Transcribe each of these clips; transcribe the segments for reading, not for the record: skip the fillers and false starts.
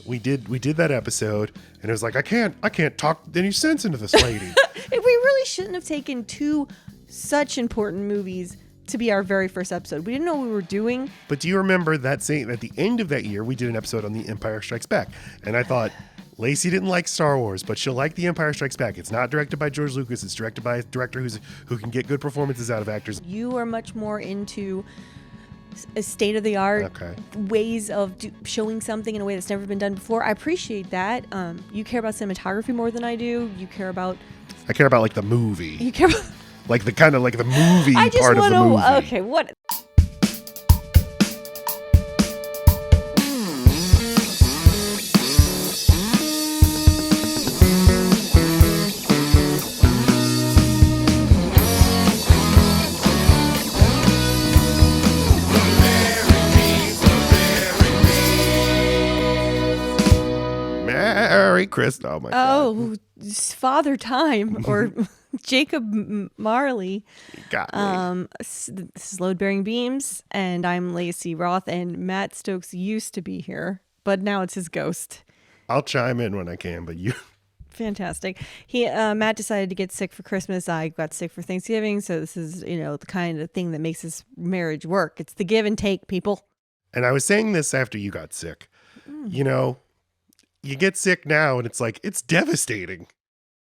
we did that episode, and it was like, I can't talk any sense into this lady. We really shouldn't have taken two such important movies to be our very first episode. We didn't know what we were doing. But do you remember that saying at the end of that year, we did an episode on The Empire Strikes Back, and I thought, Lacey didn't like Star Wars, but she'll like The Empire Strikes Back. It's not directed by George Lucas. It's directed by a director who can get good performances out of actors. You are much more into a state-of-the-art ways of showing something in a way that's never been done before. I appreciate that. You care about cinematography more than I do. I care about like the movie. You care about like the kind of like the movie part of the movie. Okay, what? Merry Christmas. Oh my God. Oh, Father Time or Jacob Marley. Got me. This is Load Bearing Beams, and I'm Lacey Roth, and Matt Stokes used to be here, but now it's his ghost. I'll chime in when I can, but you... Fantastic. Matt decided to get sick for Christmas. I got sick for Thanksgiving, so this is, the kind of thing that makes this marriage work. It's the give and take, people. And I was saying this after you got sick. You get sick now, and it's like, it's devastating.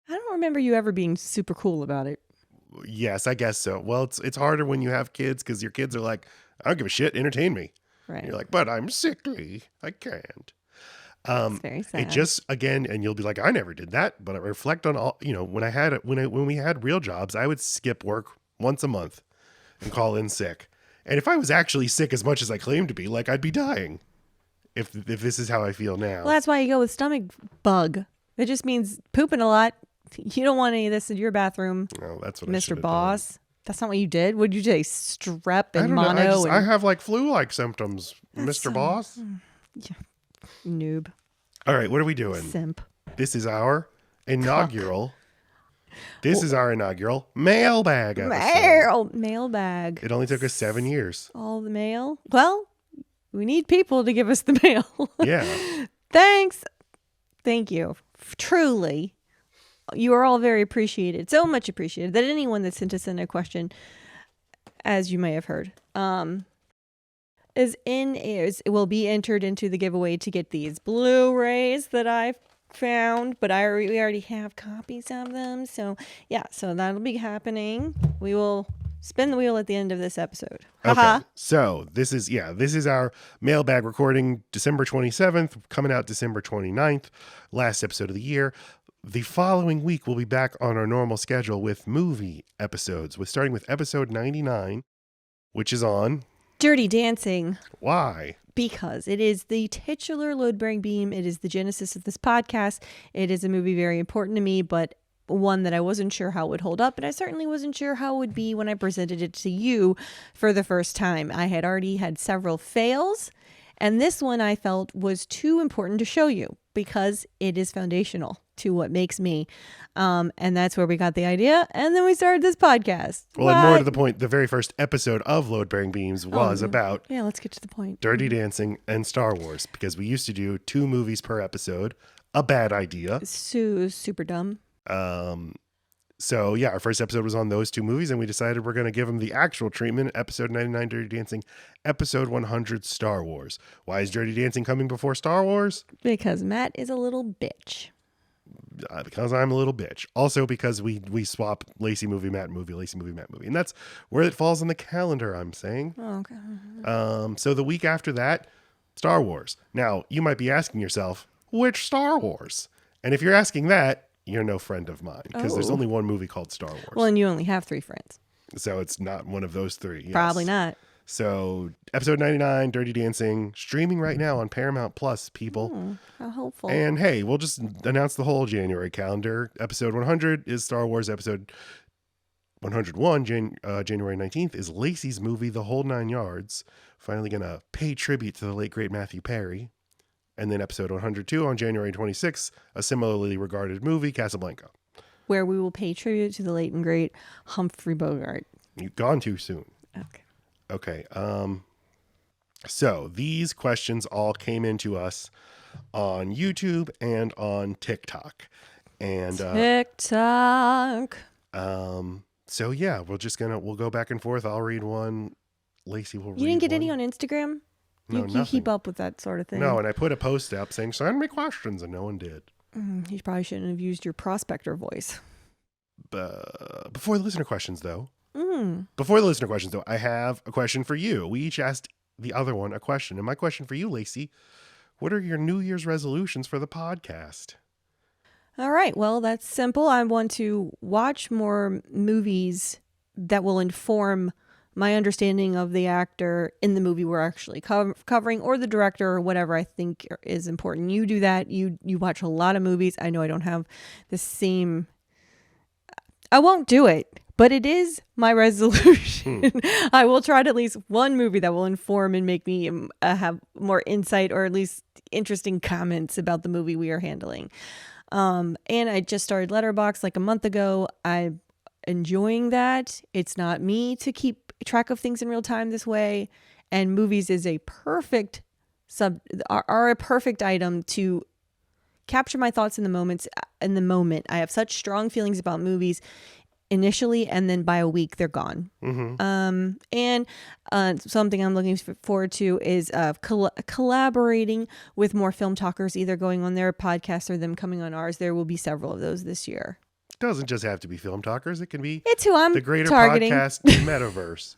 I don't remember you ever being super cool about it. Yes, I guess so. Well, it's harder when you have kids because your kids are like, I don't give a shit, entertain me. Right. And you're like, but I'm sickly. I can't. It's very sad. It just, again, and you'll be like, I never did that. But I reflect on all, when we had real jobs, I would skip work once a month and call in sick. And if I was actually sick as much as I claimed to be, like, I'd be dying if this is how I feel now. Well, that's why you go with stomach bug. It just means pooping a lot. You don't want any of this in your bathroom. Oh, that's what Mr. Boss. Done. That's not what you did. What did you say? Strep and mono? I have like flu-like symptoms, Mr. Boss. Yeah. Noob. All right, what are we doing? Simp. This is our inaugural. Mailbag episode. Mailbag. It only took us 7 years. All the mail. Well, we need people to give us the mail. Yeah. Thanks. Thank you. Truly. You are all very appreciated. So much appreciated that anyone that sent us in a question, as you may have heard, will be entered into the giveaway to get these Blu-rays that I've found, but we already have copies of them. So yeah, so that'll be happening. We will spin the wheel at the end of this episode. Okay. So this is our mailbag recording, December 27th, coming out December 29th, last episode of the year. The following week, we'll be back on our normal schedule with movie episodes, starting with episode 99, which is on Dirty Dancing. Why? Because it is the titular load-bearing beam. It is the genesis of this podcast. It is a movie very important to me, but one that I wasn't sure how it would hold up, and I certainly wasn't sure how it would be when I presented it to you for the first time. I had already had several fails, and this one I felt was too important to show you because it is foundational to what makes me. And that's where we got the idea. And then we started this podcast. Well, and more to the point, the very first episode of Load Bearing Beams was about... Yeah, let's get to the point. Dirty Dancing and Star Wars, because we used to do 2 movies per episode. A bad idea. Super dumb. So yeah, our first episode was on those 2 movies, and we decided we're going to give them the actual treatment. Episode 99, Dirty Dancing. Episode 100, Star Wars. Why is Dirty Dancing coming before Star Wars? Because Matt is a little bitch. Because I'm a little bitch. Also because we swap Lacey movie, Matt movie, Lacey movie, Matt movie. And that's where it falls on the calendar, I'm saying. Oh, okay. So the week after that, Star Wars. Now, you might be asking yourself, which Star Wars? And if you're asking that, you're no friend of mine. Because there's only one movie called Star Wars. Well, and you only have 3 friends. So it's not one of those 3. Yes. Probably not. So episode 99, Dirty Dancing, streaming right now on Paramount Plus, people. How hopeful. And hey, we'll just announce the whole January calendar. Episode 100 is Star Wars. Episode 101, January 19th, is Lacey's movie, The Whole 9 Yards. Finally going to pay tribute to the late, great Matthew Perry. And then episode 102 on January 26th, a similarly regarded movie, Casablanca. Where we will pay tribute to the late and great Humphrey Bogart. You've gone too soon. Okay. So these questions all came into us on YouTube and on TikTok. And TikTok. so yeah, we'll go back and forth. I'll read one. Lacey will read. You didn't get one. any on Instagram? No, You nothing. keep up with that sort of thing. No, and I put a post up saying send me questions, and no one did. You probably shouldn't have used your prospector voice. Before the listener questions, though. I have a question for you. We each asked the other one a question, and my question for you, Lacey, what are your New Year's resolutions for the podcast? All right. Well, that's simple. I want to watch more movies that will inform my understanding of the actor in the movie we're actually covering, or the director, or whatever I think is important. You do that. You watch a lot of movies. I know I don't have the same. I won't do it, but it is my resolution. I will try to at least one movie that will inform and make me have more insight, or at least interesting comments about the movie we are handling. And I just started Letterboxd like a month ago. I'm enjoying that. It's not me to keep track of things in real time this way, and movies is a perfect are a perfect item to capture my thoughts in the moment. I have such strong feelings about movies initially, and then by a week they're gone. And something I'm looking forward to is collaborating with more film talkers, either going on their podcast or them coming on ours. There will be several of those this year. It doesn't just have to be film talkers. It can be It's who I'm the greater targeting. podcast metaverse.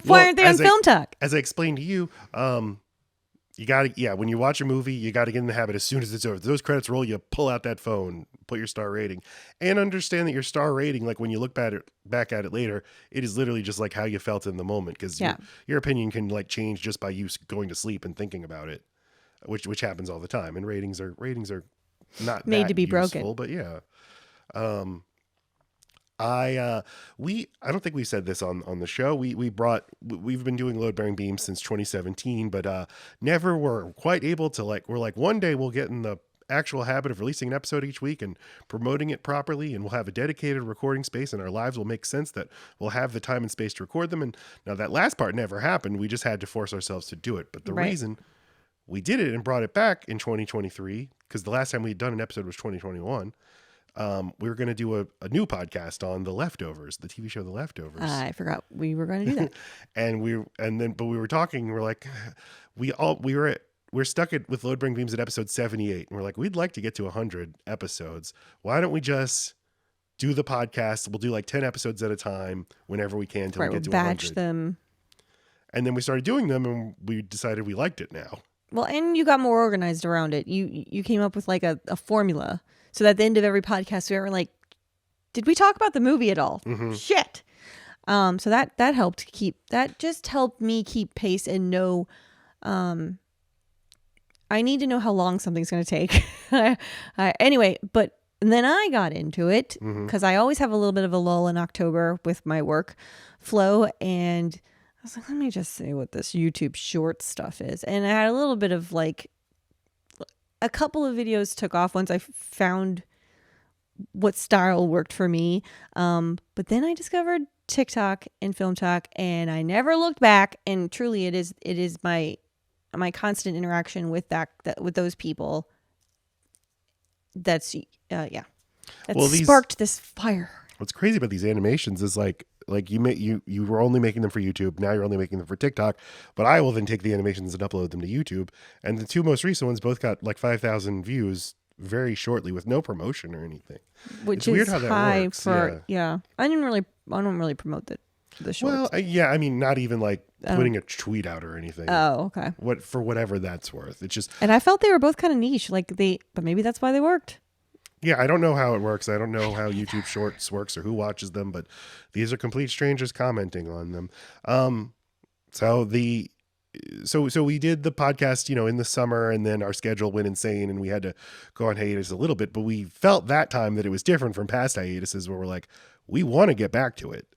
Why aren't they on Film Talk? As I explained to you, you got to, when you watch a movie, you got to get in the habit as soon as it's over. If those credits roll, you pull out that phone, put your star rating, and understand that your star rating, like when you look back at it later, it is literally just like how you felt in the moment, because your opinion can like change just by you going to sleep and thinking about it, which happens all the time. And ratings are not made that to be useful, broken. but yeah. I don't think we said this on the show. We've been doing load bearing beams since 2017, but never were quite able to we're like, one day we'll get in the actual habit of releasing an episode each week and promoting it properly, and we'll have a dedicated recording space, and our lives will make sense that we'll have the time and space to record them. And now that last part never happened. We just had to force ourselves to do it. But the reason we did it and brought it back in 2023, because the last time we had done an episode was 2021. We were going to do a new podcast on The Leftovers, the TV show The Leftovers. I forgot we were going to do that. But we were talking, we're like, we're stuck with Load Bearing Beams at episode 78. And we're like, we'd like to get to 100 episodes. Why don't we just do the podcast? We'll do like 10 episodes at a time whenever we can till we get to 100. Batch them. And then we started doing them, and we decided we liked it now. Well, and you got more organized around it. You came up with like a formula. So that at the end of every podcast, we were like, did we talk about the movie at all? Shit. So that just helped me keep pace and know, I need to know how long something's going to take. Anyway, but then I got into it because I always have a little bit of a lull in October with my work flow. And I was like, let me just say what this YouTube short stuff is. And I had a little bit of like, a couple of videos took off once I found what style worked for me. But then I discovered TikTok and Film Talk, and I never looked back. And truly, it is my constant interaction with that with those people. That sparked this fire. What's crazy about these animations is like you were only making them for YouTube. Now you're only making them for TikTok, but I will then take the animations and upload them to YouTube. And the two most recent ones both got like 5,000 views very shortly with no promotion or anything. Which it's is weird how that high works. for I don't really promote the shorts. Well, I mean, not even like putting a tweet out or anything. Oh, okay. For whatever that's worth. It's just, and I felt they were both kind of niche, but maybe that's why they worked. Yeah, I don't know how it works. I don't know how YouTube Shorts works or who watches them, but these are complete strangers commenting on them. So we did the podcast, in the summer, and then our schedule went insane and we had to go on hiatus a little bit, but we felt that time that it was different from past hiatuses where we're like, we want to get back to it.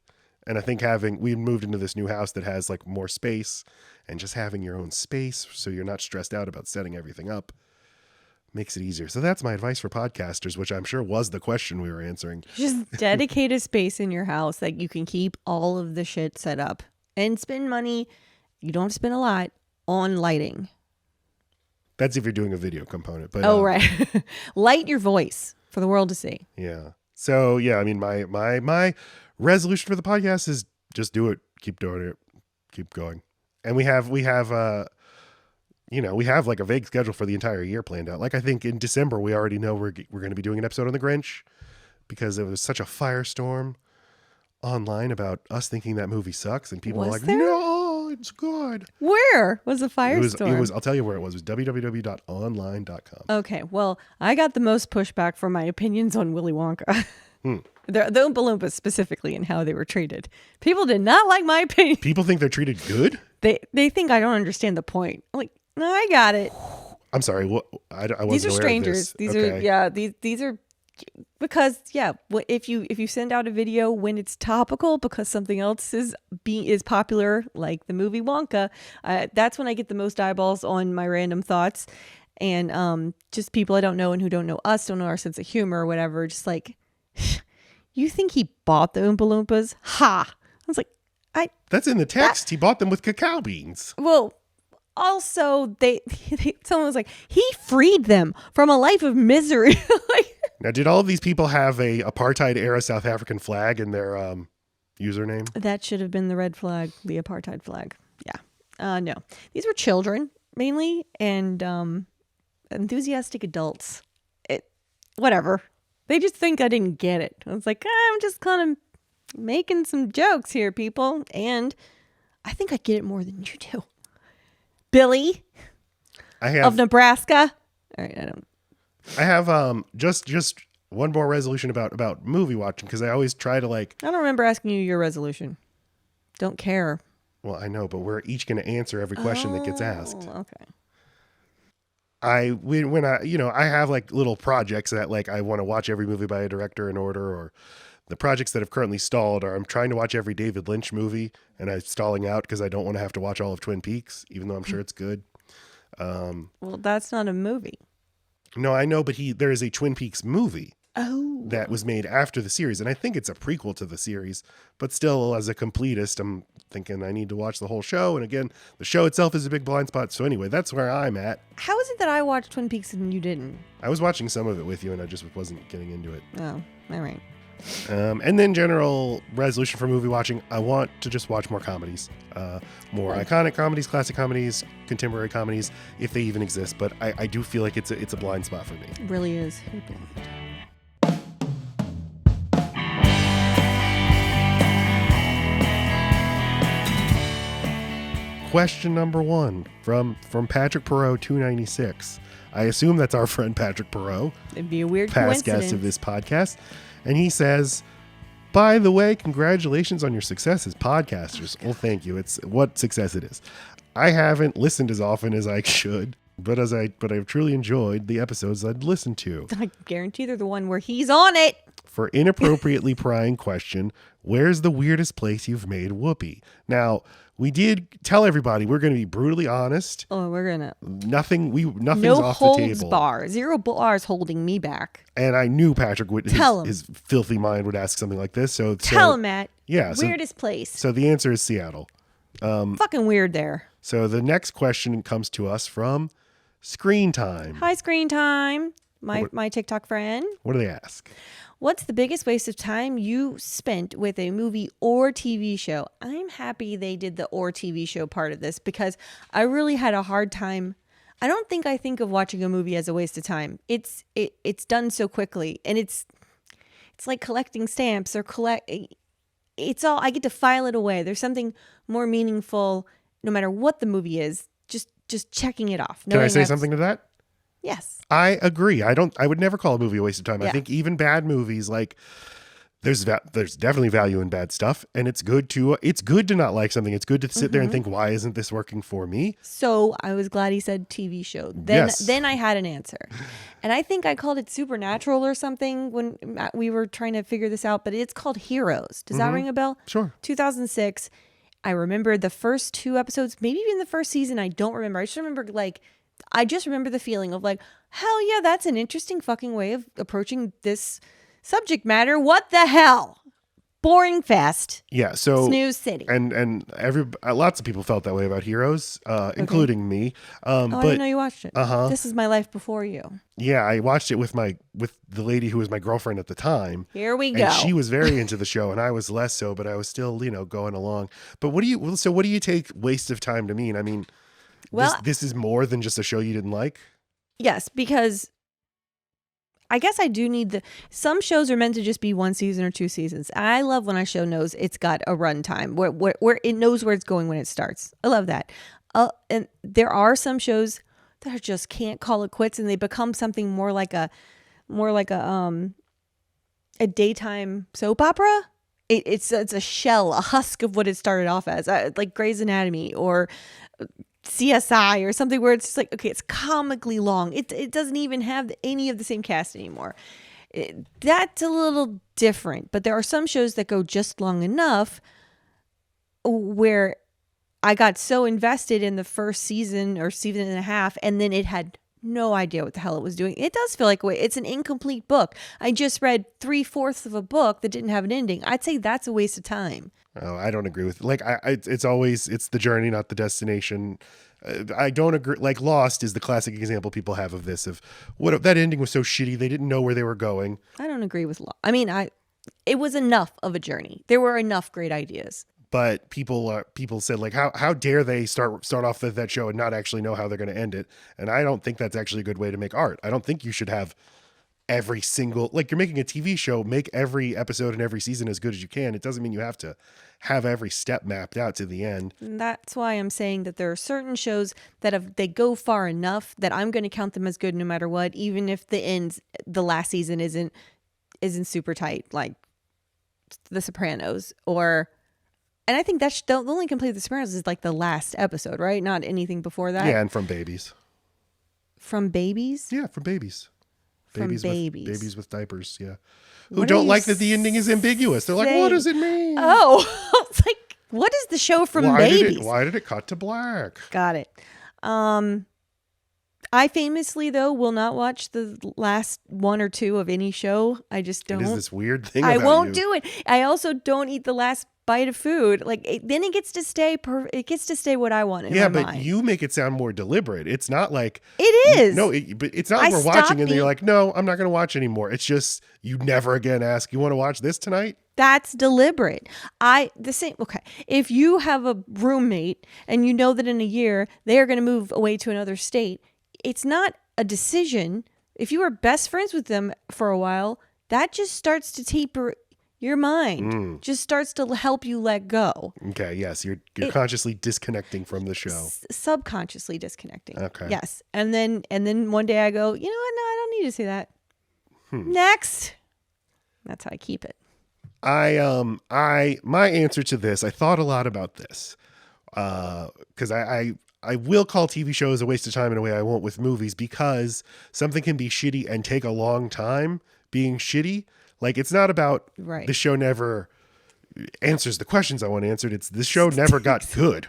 And I think we moved into this new house that has like more space, and just having your own space so you're not stressed out about setting everything up makes it easier. So that's my advice for podcasters, which I'm sure was the question we were answering. Just dedicate a space in your house that you can keep all of the shit set up, and spend money. You don't spend a lot on lighting. That's if you're doing a video component. But Oh, right. Light your voice for the world to see. yeah. So yeah, I mean, my resolution for the podcast is just do it, keep doing it, keep going. And we have we have like a vague schedule for the entire year planned out. Like I think in December we already know we're going to be doing an episode on The Grinch because it was such a firestorm online about us thinking that movie sucks, and people were like, there? "No, it's good." Where was the firestorm? It was. I'll tell you where it was. It was www.online.com. Okay, well, I got the most pushback for my opinions on Willy Wonka. The Oompa Loompas specifically and how they were treated. People did not like my opinion. People think they're treated good. They think I don't understand the point. I'm like, no, I got it. I'm sorry. What? I wasn't These are aware of strangers. this. These are these are because if you send out a video when it's topical because something else is popular, like the movie Wonka, that's when I get the most eyeballs on my random thoughts, and just people I don't know and who don't know us, don't know our sense of humor or whatever, just like, you think he bought the Oompa Loompas? Ha! I was like, That's in the text. He bought them with cacao beans. well. Also, someone was like, he freed them from a life of misery. Like, Now, did all of these people have a apartheid era South African flag in their username? that should have been the red flag, the apartheid flag. Yeah. No. These were children, mainly, and enthusiastic adults. Whatever. They just think I didn't get it. I was like, I'm just kind of making some jokes here, people. And I think I get it more than you do. Billy of Nebraska. All right, I have just one more resolution about movie watching, because I always try to I don't remember asking you your resolution. Don't care. Well, I know, but we're each going to answer every question that gets asked. Okay. When I have like little projects that like I want to watch every movie by a director in order, or the projects that have currently stalled are I'm trying to watch every David Lynch movie and I'm stalling out because I don't want to have to watch all of Twin Peaks, even though I'm sure it's good. Well, that's not a movie. No, I know, but there is a Twin Peaks movie that was made after the series, and I think it's a prequel to the series, but still, as a completist, I'm thinking I need to watch the whole show. And again, the show itself is a big blind spot. So anyway, that's where I'm at. How is it that I watched Twin Peaks and you didn't? I was watching some of it with you and I just wasn't getting into it. Oh, all right. And then general resolution for movie watching, I want to just watch more comedies, more iconic comedies, classic comedies, contemporary comedies, if they even exist. But I do feel like it's a blind spot for me. It really is. Question number 1 from Patrick Perot 296. I assume that's our friend Patrick Perot. It'd be a weird past guest of this podcast. And he says, by the way, congratulations on your success as podcasters. Well, thank you. It's what success it is. I haven't listened as often as I should, but I've truly enjoyed the episodes I'd listened to. I guarantee they're the one where he's on it. For inappropriately prying question, where's the weirdest place you've made whoopee? Now, we did tell everybody we're going to be brutally honest. Oh, we're gonna nothing's no off the holds table. bar, 0 bars holding me back. And I knew Patrick would Tell his filthy mind would ask something like this. So tell him, Matt. Yeah, weirdest place. So the answer is Seattle. Fucking weird there. So the next question comes to us from Screen Time. Hi, Screen Time. My TikTok friend. What do they ask? What's the biggest waste of time you spent with a movie or TV show? I'm happy they did the or TV show part of this because I really had a hard time. I don't think I think of watching a movie as a waste of time. It's done so quickly, and it's like collecting stamps or it's all, I get to file it away. There's something more meaningful no matter what the movie is. Just checking it off. Can I say something to that? Yes. I agree. I would never call a movie a waste of time. Yeah. I think even bad movies, like there's definitely value in bad stuff, and it's good to not like something. It's good to sit there and think, why isn't this working for me? So I was glad he said TV show. Then I had an answer, and I think I called it Supernatural or something when we were trying to figure this out. But it's called Heroes. Does that ring a bell? Sure. 2006. I remember the first 2 episodes, maybe even the first season. I don't remember. I just remember the feeling of like, hell yeah, that's an interesting fucking way of approaching this subject matter. What the hell? boring fest. Yeah, so Snooze City. and lots of people felt that way about Heroes, including me. Oh, I But didn't know you watched it. uh-huh. This is my life before you. Yeah, I watched it with the lady who was my girlfriend at the time. Here we go. And she was very into the show, and I was less so, but I was still, going along. But what do you take waste of time to mean? I mean, Well, this is more than just a show you didn't like? yes, because I guess I do need some shows are meant to just be 1 season or 2 seasons. I love when a show knows it's got a runtime where it knows where it's going when it starts. I love that. And there are some shows that are just can't call it quits, and they become something more like a daytime soap opera. It's a shell, a husk of what it started off as, like Grey's Anatomy or CSI or something where it's just like, okay, it's comically long. It doesn't even have any of the same cast anymore. That's a little different, but there are some shows that go just long enough where I got so invested in the first season or season and a half, and then it had no idea what the hell it was doing. It does feel like it's an incomplete book. I just read 3/4 of a book that didn't have an ending. I'd say that's a waste of time. Oh, I don't agree with it's the journey, not the destination. I don't agree. Like Lost is the classic example people have of this, of what that ending was so shitty they didn't know where they were going. I don't agree with Lost. I mean, it was enough of a journey. There were enough great ideas. But people said, like, how dare they start off that show and not actually know how they're going to end it? And I don't think that's actually a good way to make art. I don't think you should have every single, like, you're making a TV show, make every episode and every season as good as you can. It doesn't mean you have to have every step mapped out to the end. And that's why I'm saying that there are certain shows that they go far enough that I'm going to count them as good no matter what, even if the last season isn't super tight, like The Sopranos and I think that's the only complete The Sopranos is like the last episode, right? Not anything before that. Yeah, and From Babies. From Babies? Yeah, From Babies. Babies with diapers, yeah. Who don't like that the ending is ambiguous. They're like, what does it mean? Oh, it's like, what is the show From Babies? Why did it cut to black? Got it. I famously, though, will not watch the last 1 or 2 of any show. I just don't. It is this weird thing I about won't you. do it. I also don't eat the last bite of food. Like then it gets to stay. It gets to stay what I want in my mind. Yeah, but you make it sound more deliberate. It's not like it is. But it's not like we're watching and then you're like, no, I'm not going to watch anymore. It's just you never again ask, you want to watch this tonight? That's deliberate. Okay. If you have a roommate and you know that in a year they are going to move away to another state, it's not a decision. If you are best friends with them for a while, that just starts to taper your mind. Just starts to help you let go. Okay, yes, you're consciously disconnecting from the show. Subconsciously disconnecting. Okay. Yes. And then one day I go, you know what? No, I don't need to see that. Next. That's how I keep it. My answer to this, I thought a lot about this. Because I will call TV shows a waste of time in a way I won't with movies, because something can be shitty and take a long time being shitty. Like, it's not about the show never answers the questions I want answered. It's the show never got good.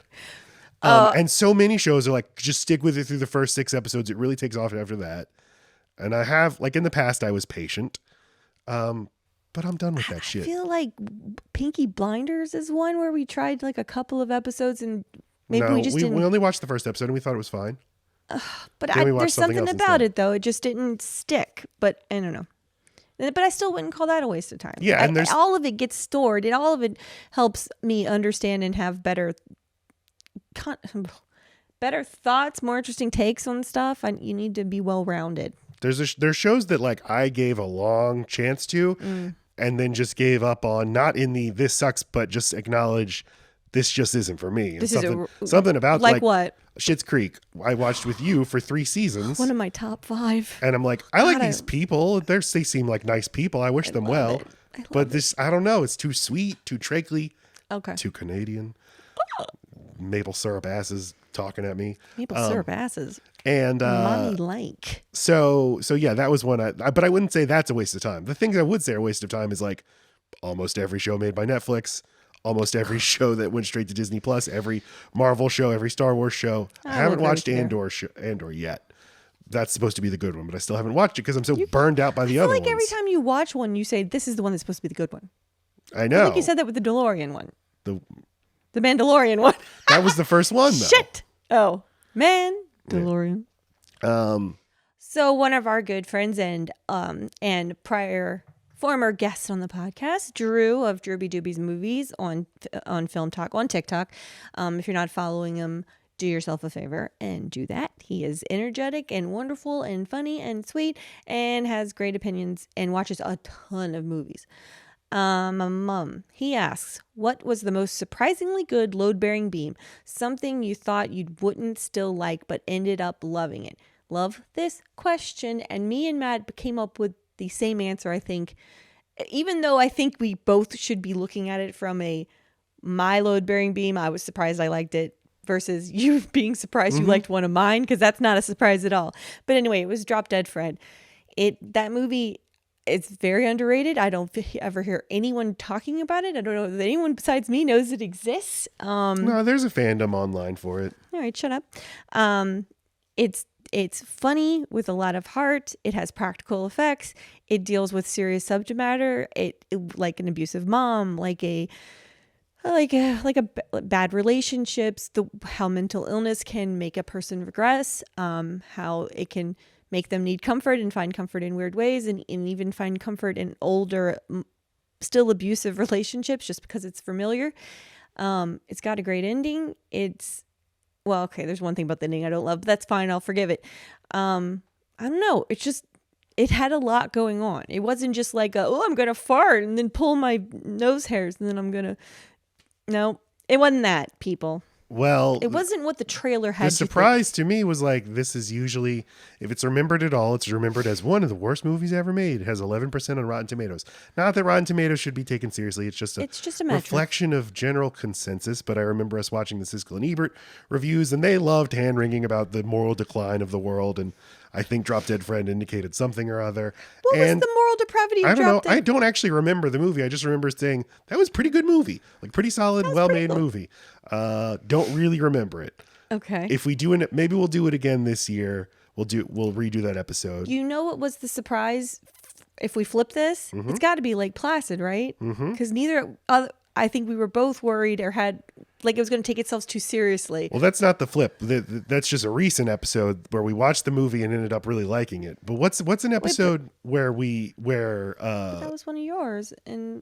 And so many shows are like, just stick with it through the first 6 episodes. It really takes off after that. And I have, like, in the past, I was patient. But I'm done with that shit. I feel like Pinky Blinders is one where we tried like a couple of episodes and maybe we just didn't. We only watched the first episode and we thought it was fine. But there's something about it, though. It just didn't stick. But I don't know. But I still wouldn't call that a waste of time. Yeah, and all of it gets stored, and all of it helps me understand and have better thoughts, more interesting takes on stuff. You need to be well-rounded. There's shows that like I gave a long chance to, and then just gave up on. Not in the this sucks, but just acknowledge this just isn't for me. Something about like what? Schitt's Creek. I watched with you for 3 seasons. One of my top 5. And I'm like, I like these people. They seem like nice people. I wish them well. But this, I don't know. It's too sweet, too trachely, too Canadian. Maple syrup asses talking at me. Maple syrup asses. And mommy like. So yeah, that was one. But I wouldn't say that's a waste of time. The things I would say are a waste of time is like almost every show made by Netflix. Almost every show that went straight to Disney Plus, every Marvel show, every Star Wars show. I haven't watched Andor yet. That's supposed to be the good one, but I still haven't watched it because I'm so burned out by the other ones. I feel like every time you watch one, you say, this is the one that's supposed to be the good one. I I know. think you said that with the DeLorean one. The The Mandalorian one. that was the first one though. Shit. Oh, man. DeLorean. Um, So one of our good friends and prior former guest on the podcast, Drew of Drewby Doobies Movies on Film Talk on TikTok. If you're not following him, do yourself a favor and do that. He is energetic and wonderful and funny and sweet and has great opinions and watches a ton of movies. He asks, what was the most surprisingly good load-bearing beam? Something you thought you wouldn't still like but ended up loving it. Love this question. And me and Matt came up with the same answer, I think. Even though I think we both should be looking at it from my load-bearing beam, I was surprised I liked it, versus you being surprised you liked one of mine, because that's not a surprise at all. But anyway, it was Drop Dead Fred. That movie... It's very underrated. I don't ever hear anyone talking about it. I don't know if anyone besides me knows it exists. no, there's a fandom online for it. All right, shut up. It's funny with a lot of heart. It has practical effects. It deals with serious subject matter. It like an abusive mom, like a bad relationships. How mental illness can make a person regress. How it can make them need comfort and find comfort in weird ways, and even find comfort in older, still abusive relationships just because it's familiar. It's got a great ending. There's one thing about the ending I don't love, but that's fine. I'll forgive it. I don't know. It had a lot going on. It wasn't just like, I'm going to fart and then pull my nose hairs and then I'm going to... No, it wasn't that, people. Well, it wasn't what the trailer had. The surprise to me was like, this is usually, if it's remembered at all, it's remembered as one of the worst movies ever made. It has 11% on Rotten Tomatoes. Not that Rotten Tomatoes should be taken seriously. It's just a reflection of general consensus. But I remember us watching the Siskel and Ebert reviews, and they loved hand-wringing about the moral decline of the world. And I think Drop Dead Fred indicated something or other. What was the moral depravity of I don't Drop know. Dead? I don't actually remember the movie. I just remember saying that was a pretty good movie, like pretty solid, well-made movie. Don't really remember it. Okay. If we do it, maybe we'll do it again this year. We'll redo that episode. You know what was the surprise? If we flip this, it's got to be Lake Placid, right? Because I think we were both worried or had like it was going to take itself too seriously. Well, that's not the flip. That's just a recent episode where we watched the movie and ended up really liking it. But what's an episode where that was one of yours, and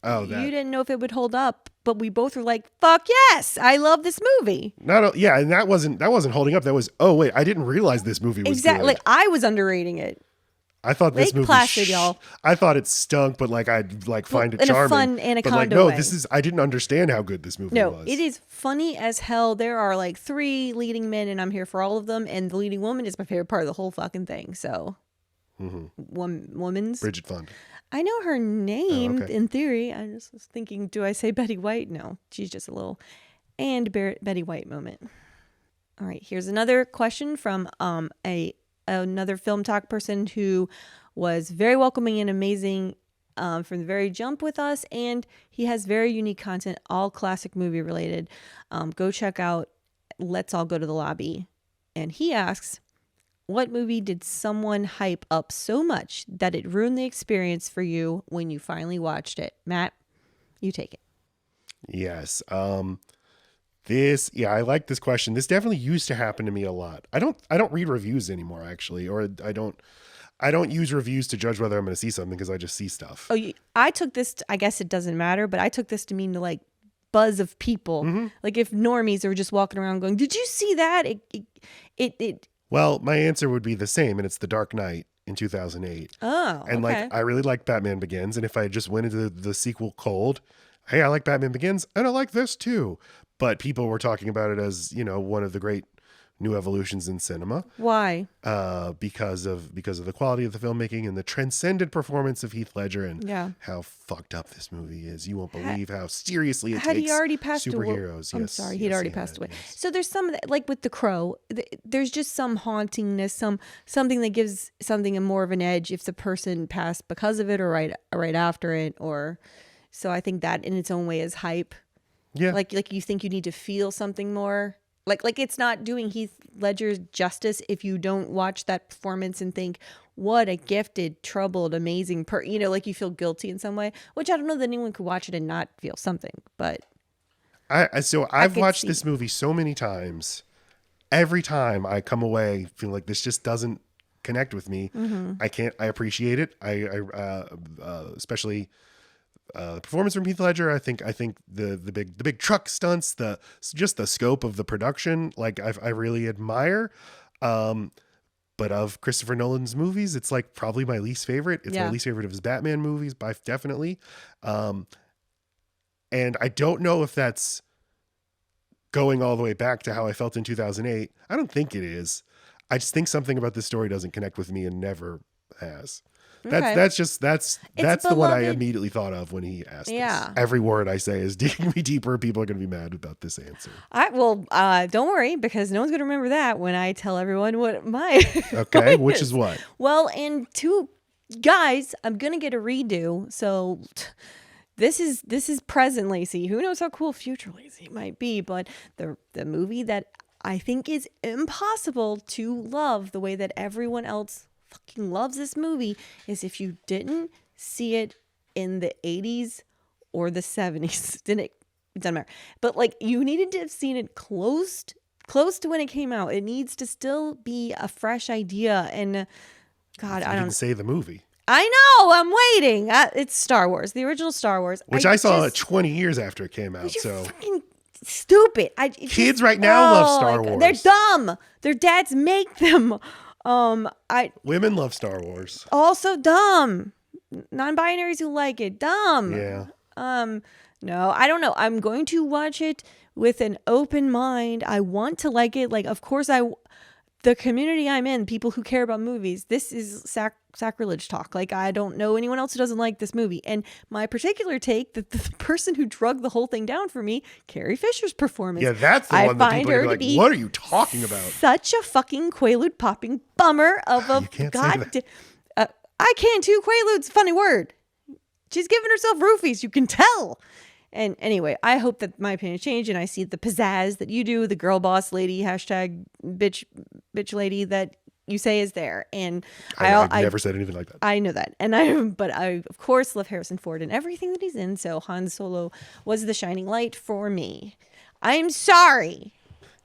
you didn't know if it would hold up, but we both were like, "Fuck yes, I love this movie." and that wasn't holding up. That was I didn't realize this movie was exactly. good. I was underrating it. I thought this movie Placid, y'all. I thought it stunk, but like I'd find it in charming. a fun anaconda but way. I didn't understand how good this movie was. It is funny as hell. There are like 3 leading men, and I'm here for all of them. And the leading woman is my favorite part of the whole fucking thing. So, woman's Bridget Fonda. I know her name okay. in theory. I just was thinking, do I say Betty White? No, she's just a little Betty White moment. All right, here's another question from another Film Talk person who was very welcoming and amazing from the very jump with us, and he has very unique content, all classic movie related. Go check out Let's All Go to the Lobby. And he asks, what movie did someone hype up so much that it ruined the experience for you when you finally watched it? Matt, you take it. Yes. I like this question. This definitely used to happen to me a lot. I don't read reviews anymore, actually, or I don't use reviews to judge whether I'm going to see something because I just see stuff. Oh, I took this, I guess it doesn't matter, but I took this to mean the like buzz of people. Like if normies are just walking around going, did you see that? Well, my answer would be the same, and it's The Dark Knight in 2008. Oh, and okay. I really liked Batman Begins, and if I had just went into the sequel cold, hey, I like Batman Begins, and I like this too. But people were talking about it as, one of the great new evolutions in cinema. Why? Because of the quality of the filmmaking and the transcendent performance of Heath Ledger and how fucked up this movie is. You won't believe how seriously it takes he already passed superheroes. I'm sorry, he'd already passed away. Yes. So there's some, like with The Crow, there's just some hauntingness, something that gives something more of an edge if the person passed because of it or right after it. Or so I think that in its own way is hype. Yeah. Like you think you need to feel something more. Like it's not doing Heath Ledger's justice if you don't watch that performance and think, what a gifted, troubled, amazing like you feel guilty in some way, which I don't know that anyone could watch it and not feel something, but So I I've could watched see. this movie so many times. Every time I come away feeling like this just doesn't connect with me. I appreciate it. Especially the performance from Heath Ledger. I think the big truck stunts, just the scope of the production, like I really admire. But of Christopher Nolan's movies, it's like probably my least favorite. It's my least favorite of his Batman movies, by definitely. And I don't know if that's going all the way back to how I felt in 2008. I don't think it is. I just think something about this story doesn't connect with me and never has. Okay. That's the one I beloved. immediately thought of when he asked Yeah. this. Every word I say is digging me deeper. People are going to be mad about this answer. Don't worry, because no one's going to remember that when I tell everyone what my Okay, mine which is what? Well, and two guys, I'm going to get a redo. So this is present Lacey. Who knows how cool future Lacey might be, but the movie that I think is impossible to love the way that everyone else fucking loves this movie is if you didn't see it in the 80s or the 70s. It doesn't matter. But like you needed to have seen it close to when it came out. It needs to still be a fresh idea. And God, You didn't say the movie. I know. I'm waiting. It's Star Wars, the original Star Wars, Which I saw 20 years after it came out. You're So fucking stupid. Kids right now love Star Wars. They're dumb. Their dads make them. Women love Star Wars. Also dumb. Non-binaries who like it, dumb. Yeah. No, I don't know. I'm going to watch it with an open mind. I want to like it. Like, of course, the community I'm in, people who care about movies, this is sacrilege talk. Like, I don't know anyone else who doesn't like this movie. And my particular take, that the person who drugged the whole thing down for me, Carrie Fisher's performance. Yeah, that's the one that people are like, what are you talking about? Such a fucking Quaalude popping bummer of a You can't say that. I can too. Quaalude's a funny word. She's giving herself roofies. You can tell. And anyway, I hope that my opinion changed and I see the pizzazz that you do, the girl boss lady, hashtag bitch lady that you say is there. And I've never said anything like that. I know that. But I, of course, love Harrison Ford and everything that he's in. So Han Solo was the shining light for me. I'm sorry.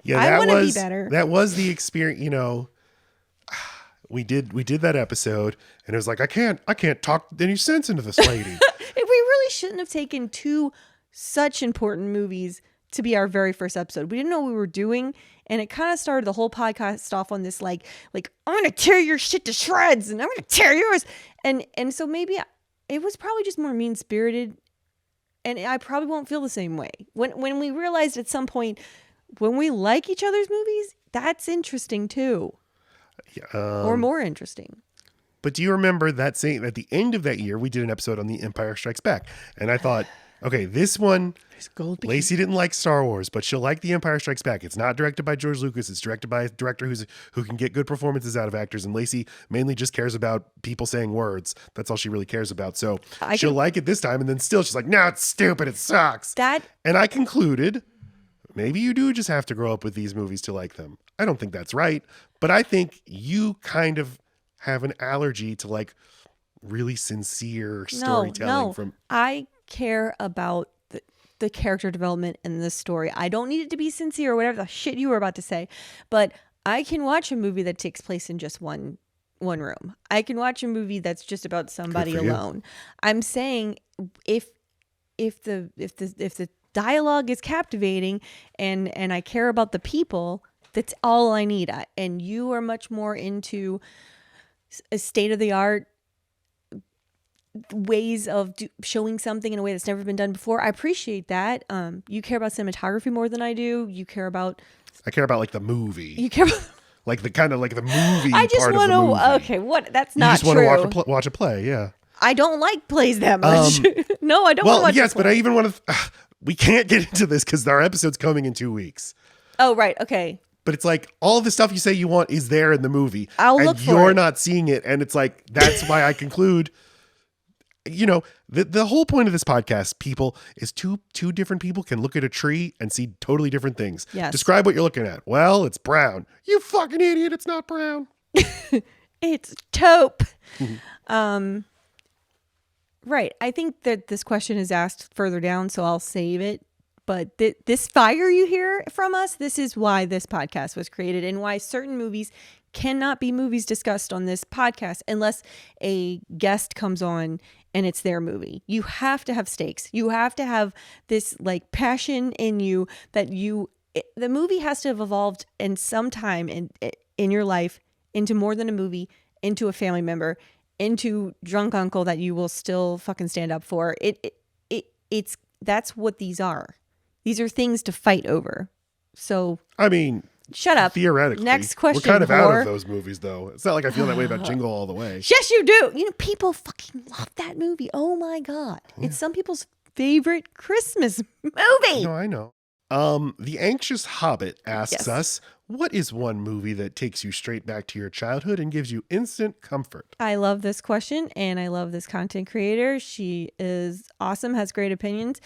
Yeah, I want to be better. That was the experience, we did that episode and it was like, I can't talk any sense into this lady. We really shouldn't have taken two such important movies to be our very first episode. We didn't know what we were doing, and it kind of started the whole podcast off on this like I'm gonna tear your shit to shreds and I'm gonna tear yours, and so maybe it was probably just more mean spirited, and I probably won't feel the same way when we realized at some point when we like each other's movies, that's interesting too, or more interesting. But do you remember that saying at the end of that year, we did an episode on The Empire Strikes Back. And I thought, okay, this one, Lacey didn't like Star Wars, but she'll like The Empire Strikes Back. It's not directed by George Lucas. It's directed by a director who can get good performances out of actors. And Lacey mainly just cares about people saying words. That's all she really cares about. So she'll like it this time. And then still she's like, no, it's stupid. It sucks. And I concluded, maybe you do just have to grow up with these movies to like them. I don't think that's right. But I think you kind of have an allergy to like really sincere storytelling. I care about the character development in this story. I don't need it to be sincere or whatever the shit you were about to say, but I can watch a movie that takes place in just one room. I can watch a movie that's just about somebody alone. I'm saying if the dialogue is captivating and I care about the people, that's all I need. And you are much more into a state-of-the-art ways of showing something in a way that's never been done before. I appreciate that. You care about cinematography more than I do. I care about like the movie. You care about like the kind of like the movie. I just want to. Okay, what? That's not true. You just want to watch a play. Yeah. I don't like plays that much. No, I don't. Well, want to watch but I even want to. We can't get into this because our episode's coming in 2 weeks. Oh, right. Okay. But it's like all the stuff you say you want is there in the movie. I'll look for it. You're not seeing it. And it's like, that's why I conclude, the whole point of this podcast, people, is two different people can look at a tree and see totally different things. Yes. Describe what you're looking at. Well, it's brown. You fucking idiot. It's not brown. It's taupe. Right. I think that this question is asked further down, so I'll save it. But this fire you hear from us, this is why this podcast was created and why certain movies cannot be movies discussed on this podcast unless a guest comes on and it's their movie. You have to have stakes. You have to have this like passion in you that the movie has to have evolved in some time in your life into more than a movie, into a family member, into drunk uncle that you will still fucking stand up for. It's that's what these are. These are things to fight over. So I mean, shut up. Theoretically, next question. We're kind of whore. out of those movies, though. It's not like I feel that way about Jingle All the Way. Yes, you do. You know, people fucking love that movie. Oh my god, it's some people's favorite Christmas movie. No, I know. The Anxious Hobbit asks us, what is one movie that takes you straight back to your childhood and gives you instant comfort? I love this question, and I love this content creator. She is awesome, has great opinions,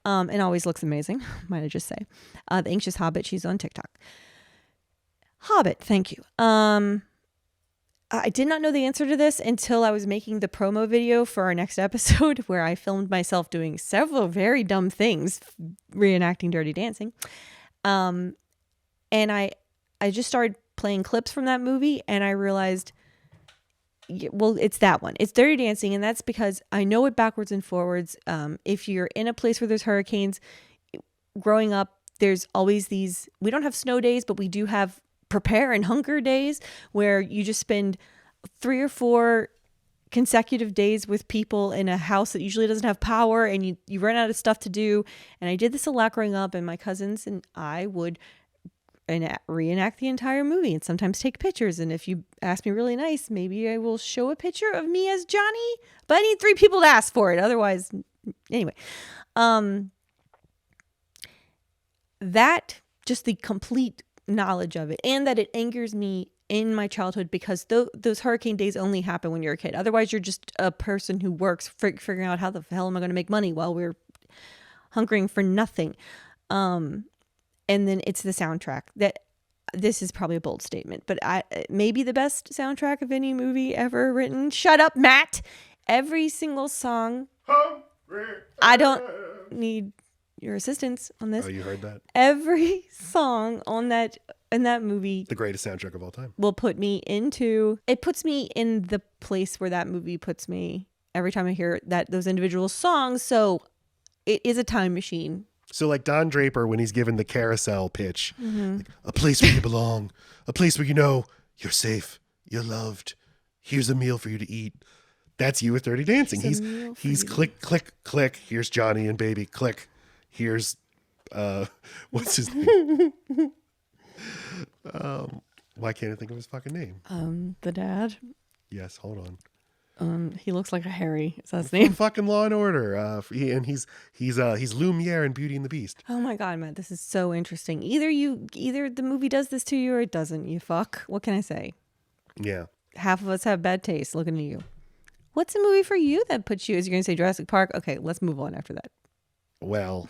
and always looks amazing, might I just say. The Anxious Hobbit, she's on TikTok. Hobbit, thank you. I did not know the answer to this until I was making the promo video for our next episode where I filmed myself doing several very dumb things, reenacting Dirty Dancing. And I just started playing clips from that movie and I realized, well, it's that one. It's Dirty Dancing, and that's because I know it backwards and forwards. If you're in a place where there's hurricanes, growing up, there's always these, we don't have snow days, but we do have prepare and hunker days where you just spend 3 or 4 consecutive days with people in a house that usually doesn't have power, and you run out of stuff to do. And I did this a lot growing up, and my cousins and I would reenact the entire movie and sometimes take pictures. And if you ask me really nice, maybe I will show a picture of me as Johnny, but I need 3 people to ask for it. Otherwise, anyway, that just the complete knowledge of it, and that it angers me in my childhood because those hurricane days only happen when you're a kid. Otherwise, you're just a person who works figuring out how the hell am I going to make money while we're hunkering for nothing. And then it's the soundtrack. That this is probably a bold statement, but maybe the best soundtrack of any movie ever written. Shut up, Matt. Every single song. I don't need your assistance on this. Oh, you heard that? Every song in that movie, the greatest soundtrack of all time, will put me into, it puts me in the place where that movie puts me every time I hear those individual songs. So it is a time machine. So like Don Draper, when he's given the carousel pitch, like, a place where you belong, a place where you know you're safe, you're loved. Here's a meal for you to eat. That's you with Dirty Dancing. He's click, click, click. Here's Johnny and baby. Click. Here's, what's his name? Why can't I think of his fucking name? The dad. Yes, hold on. He looks like a Harry. Is that his name? Fucking Law and Order. And he's Lumiere in Beauty and the Beast. Oh my God, Matt, this is so interesting. Either the movie does this to you or it doesn't. You fuck. What can I say? Yeah. Half of us have bad taste. Looking at you. What's a movie for you that puts you? Is you going to say Jurassic Park? Okay, let's move on after that. Well,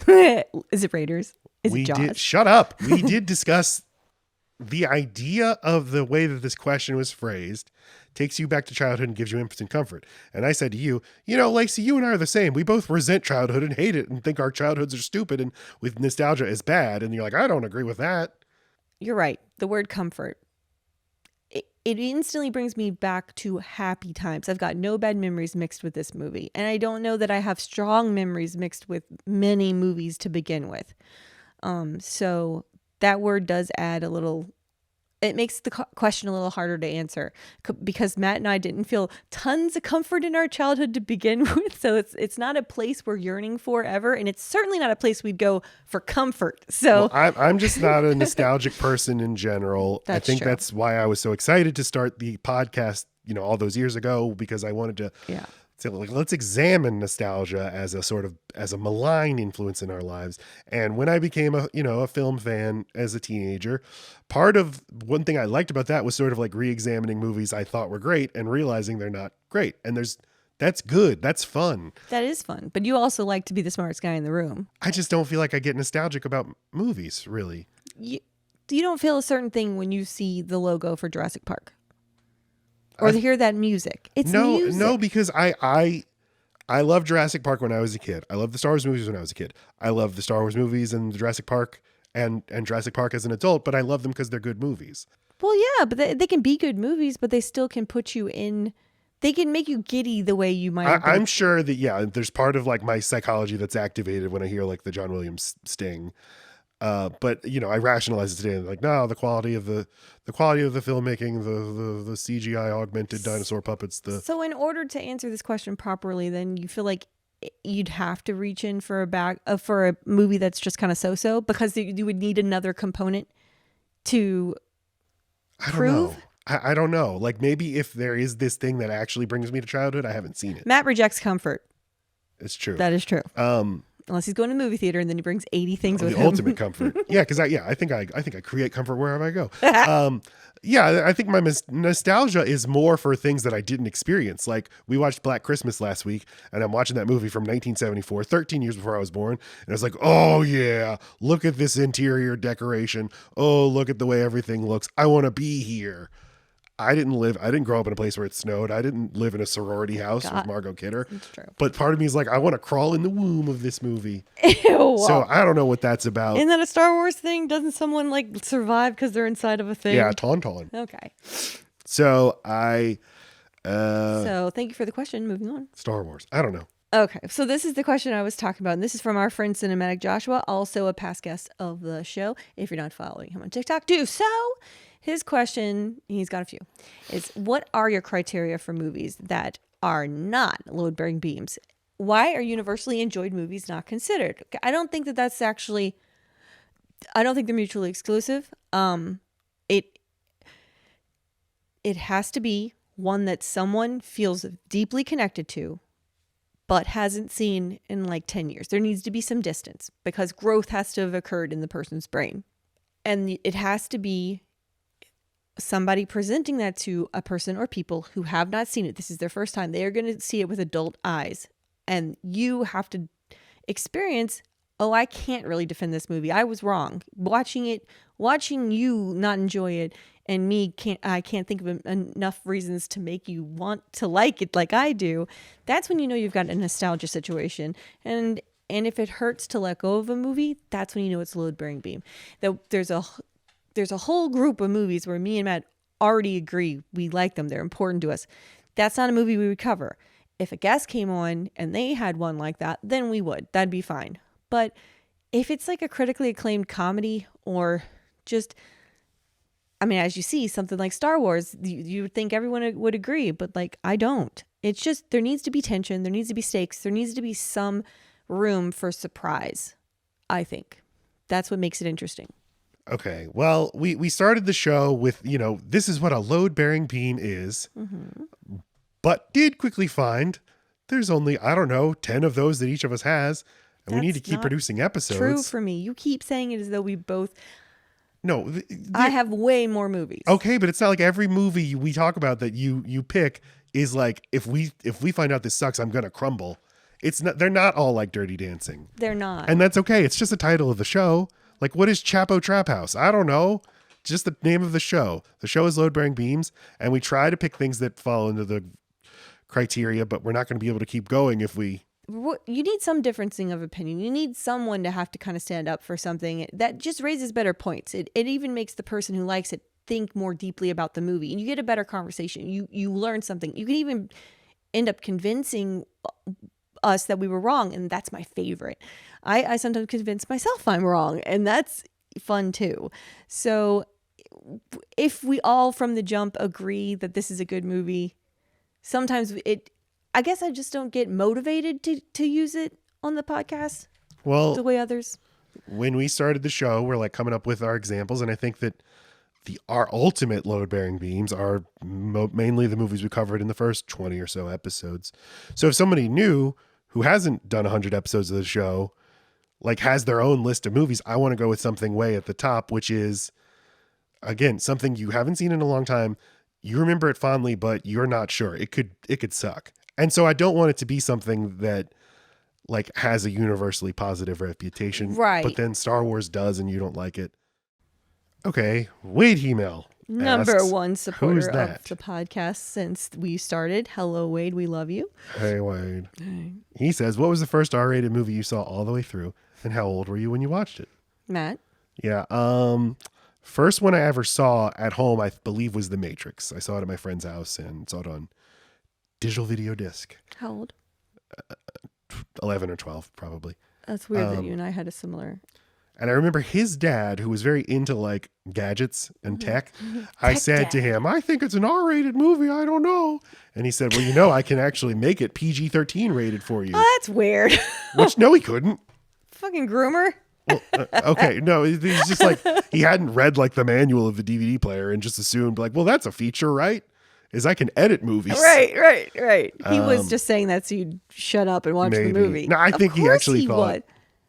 is it Raiders? Is it Jaws? Shut up. We did discuss the idea of the way that this question was phrased takes you back to childhood and gives you instant comfort. And I said to you, Lacey, you and I are the same. We both resent childhood and hate it and think our childhoods are stupid and with nostalgia is bad. And you're like, I don't agree with that. You're right. The word comfort. It instantly brings me back to happy times. I've got no bad memories mixed with this movie. And I don't know that I have strong memories mixed with many movies to begin with. So that word does add a little, it makes the question a little harder to answer because Matt and I didn't feel tons of comfort in our childhood to begin with. So it's not a place we're yearning for ever. And it's certainly not a place we'd go for comfort. So I'm just not a nostalgic person in general. I think true. That's why I was so excited to start the podcast, all those years ago, because I wanted to say, let's examine nostalgia as a malign influence in our lives. And when I became a film fan as a teenager, part of one thing I liked about that was sort of like re-examining movies I thought were great and realizing they're not great. And that's good. That's fun. That is fun. But you also like to be the smartest guy in the room. I just don't feel like I get nostalgic about movies, really. You don't feel a certain thing when you see the logo for Jurassic Park. or to hear that music. It's No, music. no, because I loved Jurassic Park when I was a kid. I loved the Star Wars movies when I was a kid. I love the Star Wars movies and the Jurassic Park and Jurassic Park as an adult, but I love them because they're good movies. Well, yeah, but they can be good movies, but they still can put you in. They can make you giddy the way you might. I'm sure that, yeah, there's part of like my psychology that's activated when I hear like the John Williams sting. But you know, I rationalize it today like, no, the quality of the filmmaking, the CGI augmented dinosaur puppets. So in order to answer this question properly, then you feel like you'd have to reach in for a movie that's just kind of so-so, because you would need another component to prove. I don't know. Like maybe if there is this thing that actually brings me to childhood, I haven't seen it. Matt rejects comfort. It's true. That is true. Unless he's going to the movie theater and then he brings 80 things with the him. Ultimate comfort. Yeah, because I think I create comfort wherever I go. Yeah, I think my nostalgia is more for things that I didn't experience. Like we watched Black Christmas last week, and I'm watching that movie from 1974, 13 years before I was born, and I was like, oh yeah, look at this interior decoration. Oh, look at the way everything looks. I want to be here. I didn't grow up in a place where it snowed. I didn't live in a sorority house with Margot Kidder. That's true. But part of me is like, I want to crawl in the womb of this movie. Ew. So I don't know what that's about. Isn't that a Star Wars thing? Doesn't someone like survive because they're inside of a thing? Yeah, Tauntaun. Okay. So so thank you for the question. Moving on. Star Wars. I don't know. Okay, so this is the question I was talking about, and this is from our friend Cinematic Joshua, also a past guest of the show. If you're not following him on TikTok, do so. His question, he's got a few, is what are your criteria for movies that are not load-bearing beams? Why are universally enjoyed movies not considered? I don't think that that's actually, I don't think they're mutually exclusive. It has to be one that someone feels deeply connected to, but hasn't seen in like 10 years. There needs to be some distance because growth has to have occurred in the person's brain. And it has to be somebody presenting that to a person or people who have not seen it. This is their first time. They are going to see it with adult eyes. And you have to experience, oh, I can't really defend this movie. I was wrong. Watching you not enjoy it, and I can't think of enough reasons to make you want to like it like I do. That's when you know you've got a nostalgia situation. And if it hurts to let go of a movie, that's when you know it's a load-bearing beam. There's a whole group of movies where me and Matt already agree we like them. They're important to us. That's not a movie we would cover. If a guest came on and they had one like that, then we would. That'd be fine. But if it's like a critically acclaimed comedy or just, I mean, as you see, something like Star Wars, you would think everyone would agree, but like I don't. It's just there needs to be tension. There needs to be stakes. There needs to be some room for surprise, I think. That's what makes it interesting. Okay, well, we started the show with, this is what a load-bearing beam is, but did quickly find there's only, 10 of those that each of us has, and we need to keep producing episodes. True for me. You keep saying it as though we both... No. I have way more movies. Okay, but it's not like every movie we talk about that you pick is like, if we find out this sucks, I'm going to crumble. It's not. They're not all like Dirty Dancing. They're not. And that's okay. It's just the title of the show. Like, what is Chapo Trap House? I don't know. Just the name of the show. The show is Load Bearing Beams, and we try to pick things that fall into the criteria, but we're not going to be able to keep going if we... You need some differencing of opinion. You need someone to have to kind of stand up for something that just raises better points. It even makes the person who likes it think more deeply about the movie, and you get a better conversation. You learn something. You can even end up convincing us that we were wrong, and that's my favorite. I sometimes convince myself I'm wrong, and that's fun too. So if we all from the jump agree that this is a good movie, sometimes I guess I just don't get motivated to use it on the podcast. Well, the way others. When we started the show, we're like coming up with our examples, and I think that our ultimate load-bearing beams are mainly the movies we covered in the first 20 or so episodes. So if somebody new who hasn't done 100 episodes of the show, like has their own list of movies, I want to go with something way at the top, which is, again, something you haven't seen in a long time. You remember it fondly, but you're not sure. It could suck. And so I don't want it to be something that like has a universally positive reputation. Right. But then Star Wars does and you don't like it. Okay. Wade email. Number asks, one "Who's supporter of that?" the podcast since we started. Hello, Wade. We love you. Hey, Wade. He says, "What was the first R-rated movie you saw all the way through, and how old were you when you watched it?" Matt. Yeah. First one I ever saw at home, I believe, was The Matrix. I saw it at my friend's house and saw it on digital video disc. How old? 11 or 12, probably. That's weird that you and I had a similar. And I remember his dad, who was very into like gadgets and tech. I said to him, "I think it's an R-rated movie. I don't know." And he said, "Well, I can actually make it PG-13 rated for you." Oh, that's weird. Which, no, he couldn't. Fucking groomer. Well, okay, no, he's just like, he hadn't read like the manual of the DVD player and just assumed like, well, that's a feature, right? Is I can edit movies. Right. He was just saying that so you'd shut up and watch Maybe. the movie. No, I think he actually thought. Would.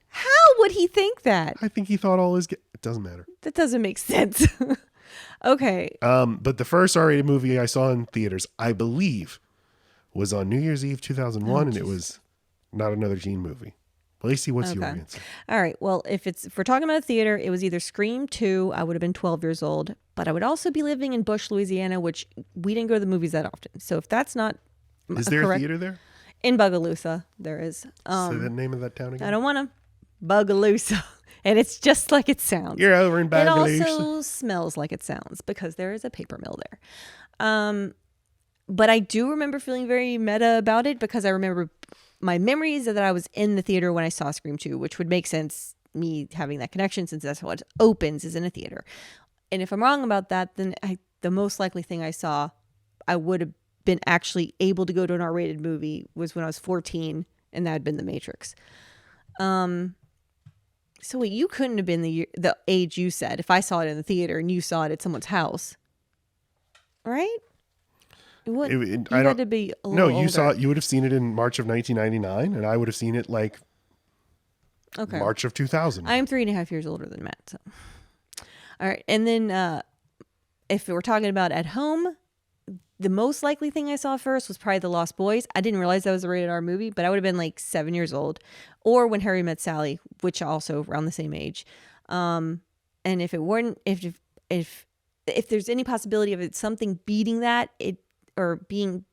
How would he think that? I think he thought all his. It doesn't matter. That doesn't make sense. Okay. But the first R-rated movie I saw in theaters, I believe, was on New Year's Eve 2001, and it was not another teen movie. Lacey, what's your answer? All right. Well, if we're talking about theater, it was either Scream 2, I would have been 12 years old, but I would also be living in Bush, Louisiana, which we didn't go to the movies that often. So if that's not Is there a theater there? In Bugaloosa, there is. Say the name of that town again. I don't want to. Bugaloosa. And it's just like it sounds. You're over in Bugaloosa. It also smells like it sounds because there is a paper mill there. But I do remember feeling very meta about it because I remember my memories are that I was in the theater when I saw Scream 2, which would make sense, me having that connection since that's what opens is in a theater. And if I'm wrong about that, then the most likely thing I saw, I would have been actually able to go to an R-rated movie was when I was 14, and that had been The Matrix. So wait, you couldn't have been the age you said if I saw it in the theater and you saw it at someone's house, right? What you had to be a little older. You would have seen it in March of 1999, and I would have seen it like March of 2000. I am 3.5 years older than Matt. So, all right, and then if we're talking about at home, the most likely thing I saw first was probably The Lost Boys. I didn't realize that was a rated R movie, but I would have been like 7 years old, or When Harry Met Sally, which also around the same age. And if it weren't, if there's any possibility of it something beating that, or being,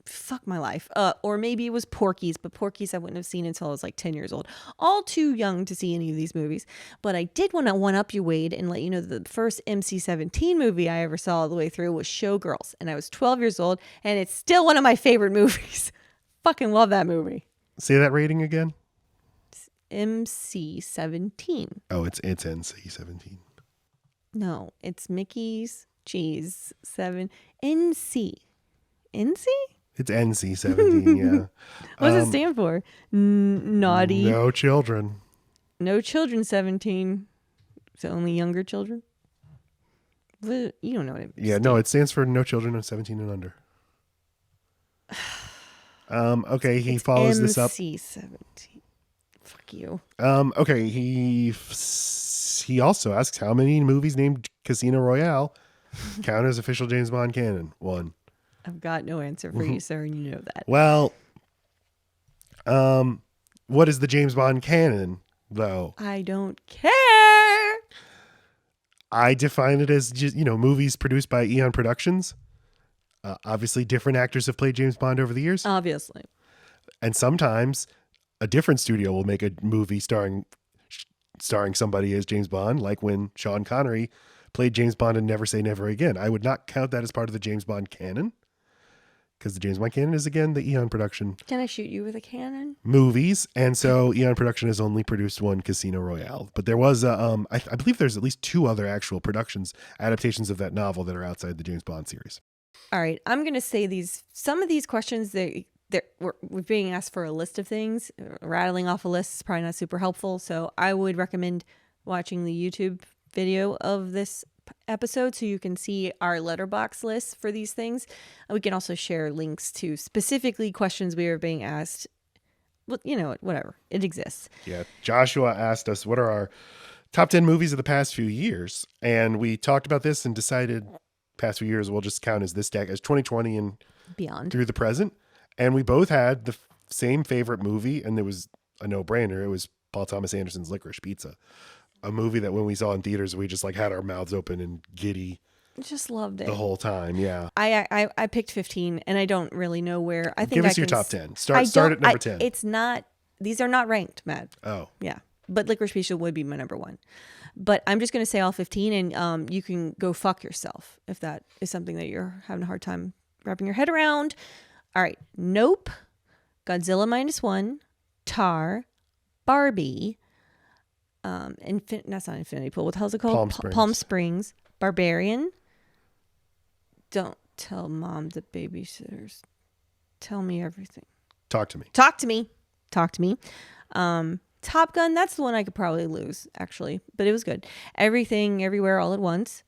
fuck my life. Or maybe it was Porky's, but Porky's I wouldn't have seen until I was like 10 years old. All too young to see any of these movies. But I did want to one-up you, Wade, and let you know that the first MC-17 movie I ever saw all the way through was Showgirls. And I was 12 years old, and it's still one of my favorite movies. Fucking love that movie. Say that rating again. MC-17. Oh, it's NC-17. No, it's Mickey's Cheese 7. NC. NC? It's NC-17, yeah. What does it stand for? Naughty. No children. No children 17. So only younger children? You don't know what it Yeah, no, it stands for no children of 17 and under. Okay, he follows this up. MC-17. Fuck you. Okay, he also asks how many movies named Casino Royale count as official James Bond canon. 1. I've got no answer for you, sir, and you know that. Well, what is the James Bond canon, though? I don't care. I define it as just, movies produced by Eon Productions. Obviously, different actors have played James Bond over the years. Obviously. And sometimes a different studio will make a movie starring somebody as James Bond, like when Sean Connery played James Bond in Never Say Never Again. I would not count that as part of the James Bond canon, because the James Bond canon is, again, the Eon Production. Can I shoot you with a cannon? Movies. And so Eon Production has only produced one, Casino Royale. But there was, I believe there's at least 2 other actual productions, adaptations of that novel that are outside the James Bond series. All right. I'm going to say some of these questions, we're being asked for a list of things. Rattling off a list is probably not super helpful. So I would recommend watching the YouTube video of this episode so you can see our letterbox list for these things. We can also share links to specifically questions we are being asked. Well, whatever. It exists. Yeah. Joshua asked us, what are our top 10 movies of the past few years? And we talked about this and decided past few years we'll just count as this deck as 2020 and beyond through the present. And we both had the same favorite movie, and it was a no-brainer. It was Paul Thomas Anderson's Licorice Pizza. A movie that when we saw in theaters, we just like had our mouths open and giddy. Just loved it. the whole time. Yeah. I picked 15, and I don't really know where. I think Give I us your can top s- 10. I Start don't- at number I- 10. It's not. These are not ranked, Matt. Oh. Yeah, but Licorice Pizza would be my number one. But I'm just gonna say all 15, and you can go fuck yourself if that is something that you're having a hard time wrapping your head around. All right, Nope, Godzilla -1, Tar, Barbie, that's not Infinity Pool. What the hell's it called? Palm Springs. Palm Springs, Barbarian. Don't tell mom the babysitters. Tell me everything. Talk to me. Talk to me. Talk to me. Top Gun, that's the one I could probably lose, actually. But it was good. Everything, Everywhere, All at Once.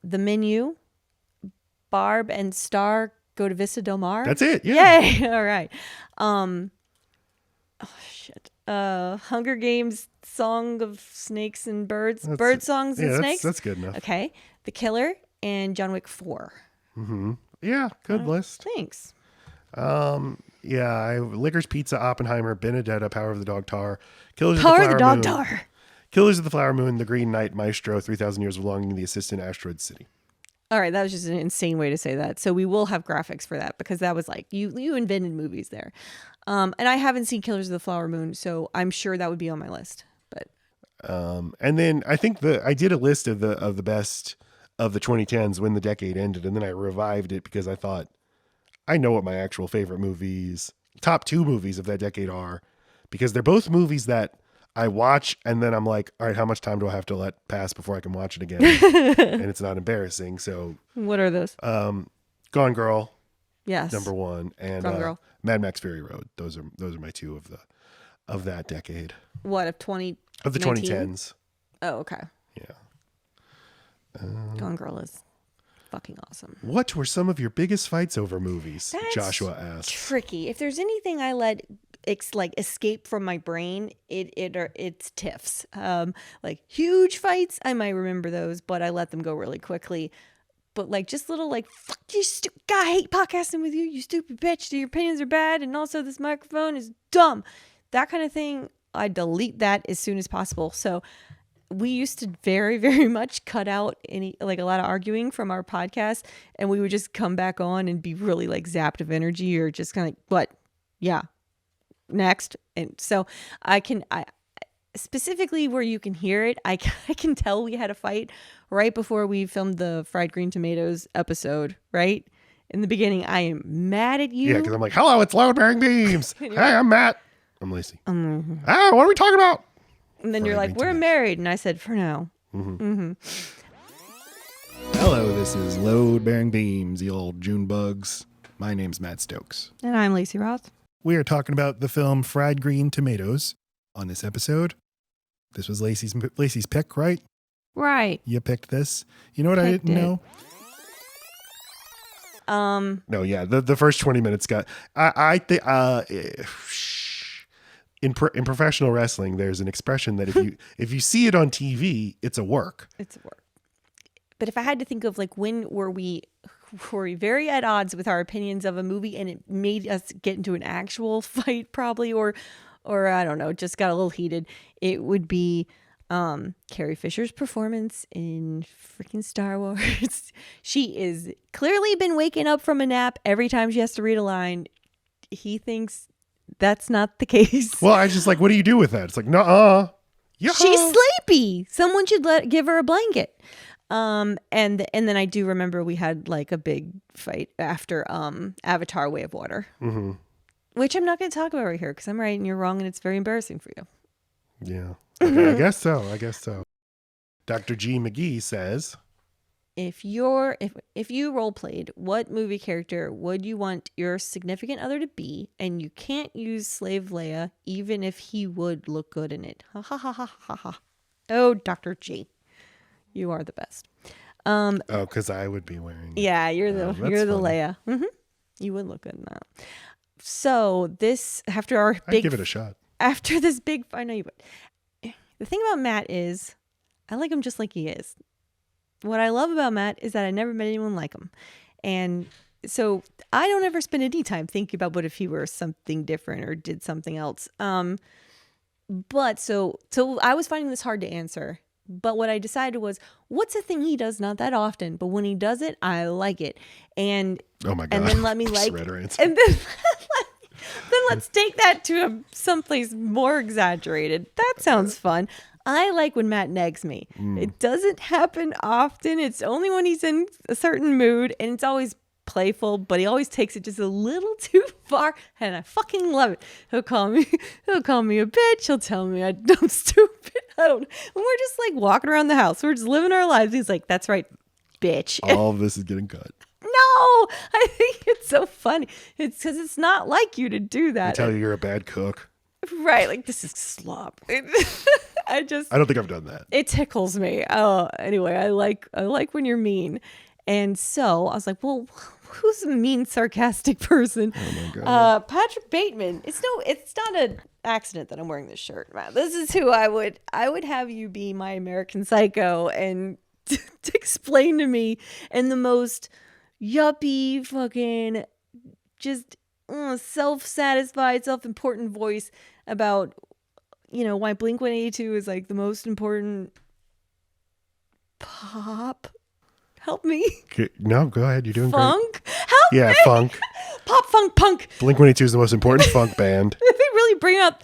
The Menu. Barb and Star Go to Vista Del Mar. That's it. Yeah. Yay. All right. Oh, shit. Hunger Games, Song of Snakes and Birds. Bird Songs and Snakes. That's good enough. Okay. The Killer and John Wick 4. Yeah, good list. Thanks. Yeah, Licorice Pizza, Oppenheimer, Benedetta, Power of the Dog, Tar, Killers Power of of the the Flower Dog Moon, Tar. Killers of the Flower Moon, The Green Knight, Maestro, 3,000 Years of Longing, The Assistant, Asteroid City. All right, that was just an insane way to say that. So we will have graphics for that because that was like you invented movies there. And I haven't seen Killers of the Flower Moon, so I'm sure that would be on my list. But And then I think I did a list of the best of the 2010s when the decade ended, and then I revived it because I thought I know what my actual favorite movies, top 2 movies of that decade are, because they're both movies that I watch and then I'm like, all right, how much time do I have to let pass before I can watch it again? And it's not embarrassing. So what are those? Gone Girl, Yes. number 1, and Gone Girl. Mad Max Fury Road. Those are my 2 of that decade. What, of 20? Of the 2010s. Oh, okay. Yeah. Gone Girl is fucking awesome. What were some of your biggest fights over movies? That's Joshua asked. Tricky. If there's anything I let escape from my brain, it's tiffs. Like huge fights, I might remember those, but I let them go really quickly. But like just little like, fuck you stupid guy, I hate podcasting with you stupid bitch, your opinions are bad, and also this microphone is dumb. That kind of thing, I delete that as soon as possible. So we used to very, very much cut out a lot of arguing from our podcast, and we would just come back on and be really like zapped of energy or just kind of like, what? Yeah. Next. And so I specifically where you can hear it, I can tell we had a fight right before we filmed the fried green tomatoes episode, right? In the beginning, I am mad at you. Yeah, because I'm like, hello, it's Load Bearing Beams. Hey, I'm Matt. I'm Lacey. What are we talking about? And then you're like, we're married. And I said, for now. Hello, this is Load Bearing Beams, the old June bugs. My name's Matt Stokes. And I'm Lacey Roth. We are talking about the film Fried Green Tomatoes on this episode. This was Lacey's pick, right? Right. You picked this. You know what I Picked didn't it. know? No, yeah, the first 20 minutes got. I think in professional wrestling, there's an expression that if you see it on TV, it's a work. It's a work. But if I had to think of like when were we very at odds with our opinions of a movie and it made us get into an actual fight probably or I don't know, just got a little heated, it would be Carrie Fisher's performance in freaking Star Wars. She is clearly been waking up from a nap every time she has to read a line. He thinks that's not the case. Well, I just like, what do you do with that? It's like, nuh-uh. Yeah. She's sleepy. Someone should give her a blanket. And then I do remember we had like a big fight after Avatar: Way of Water, which I'm not going to talk about right here because I'm right and you're wrong and it's very embarrassing for you. Yeah. Okay, I guess so. Dr. G. McGee says, If you role played, what movie character would you want your significant other to be? And you can't use Slave Leia, even if he would look good in it. Ha ha ha ha ha ha. Oh, Dr. G, you are the best. because I would be wearing. Yeah, you're the that's Leia. funny. You would look good in that. So this after our I'd big give it a shot. after this big, I know you would. The thing about Matt is, I like him just like he is. What I love about Matt is that I never met anyone like him, and so I don't ever spend any time thinking about what if he were something different or did something else. But so I was finding this hard to answer But what I decided was, what's a thing he does not that often, but when he does it, I like it. And Oh my God. and then let me Just like, read her answer. and then let's take that to someplace more exaggerated. That sounds fun. I like when Matt negs me. It doesn't happen often. It's only when he's in a certain mood, and it's always playful, but he always takes it just a little too far, and I fucking love it. He'll call me a bitch. He'll tell me I'm stupid. When we're just like walking around the house, we're just living our lives. He's like, "That's right, bitch." All of this is getting cut. No, I think it's so funny. It's because it's not like you to do I that. tell you, you're a bad cook. Right, like this is slop. I don't think I've done that. It tickles me. Oh, anyway, I like when you're mean. And so I was like, well, who's a mean, sarcastic person? Oh my God. Patrick Bateman. It's not an accident that I'm wearing this shirt, man. This is who I would have you be my American Psycho and to explain to me in the most yuppie fucking just self-satisfied, self-important voice about, why Blink-182 is like the most important pop. Help me. No, go ahead. You're doing Funk? great. Help Yeah, me. funk. Pop, funk, punk. Blink-182 is the most important funk band. They really bring out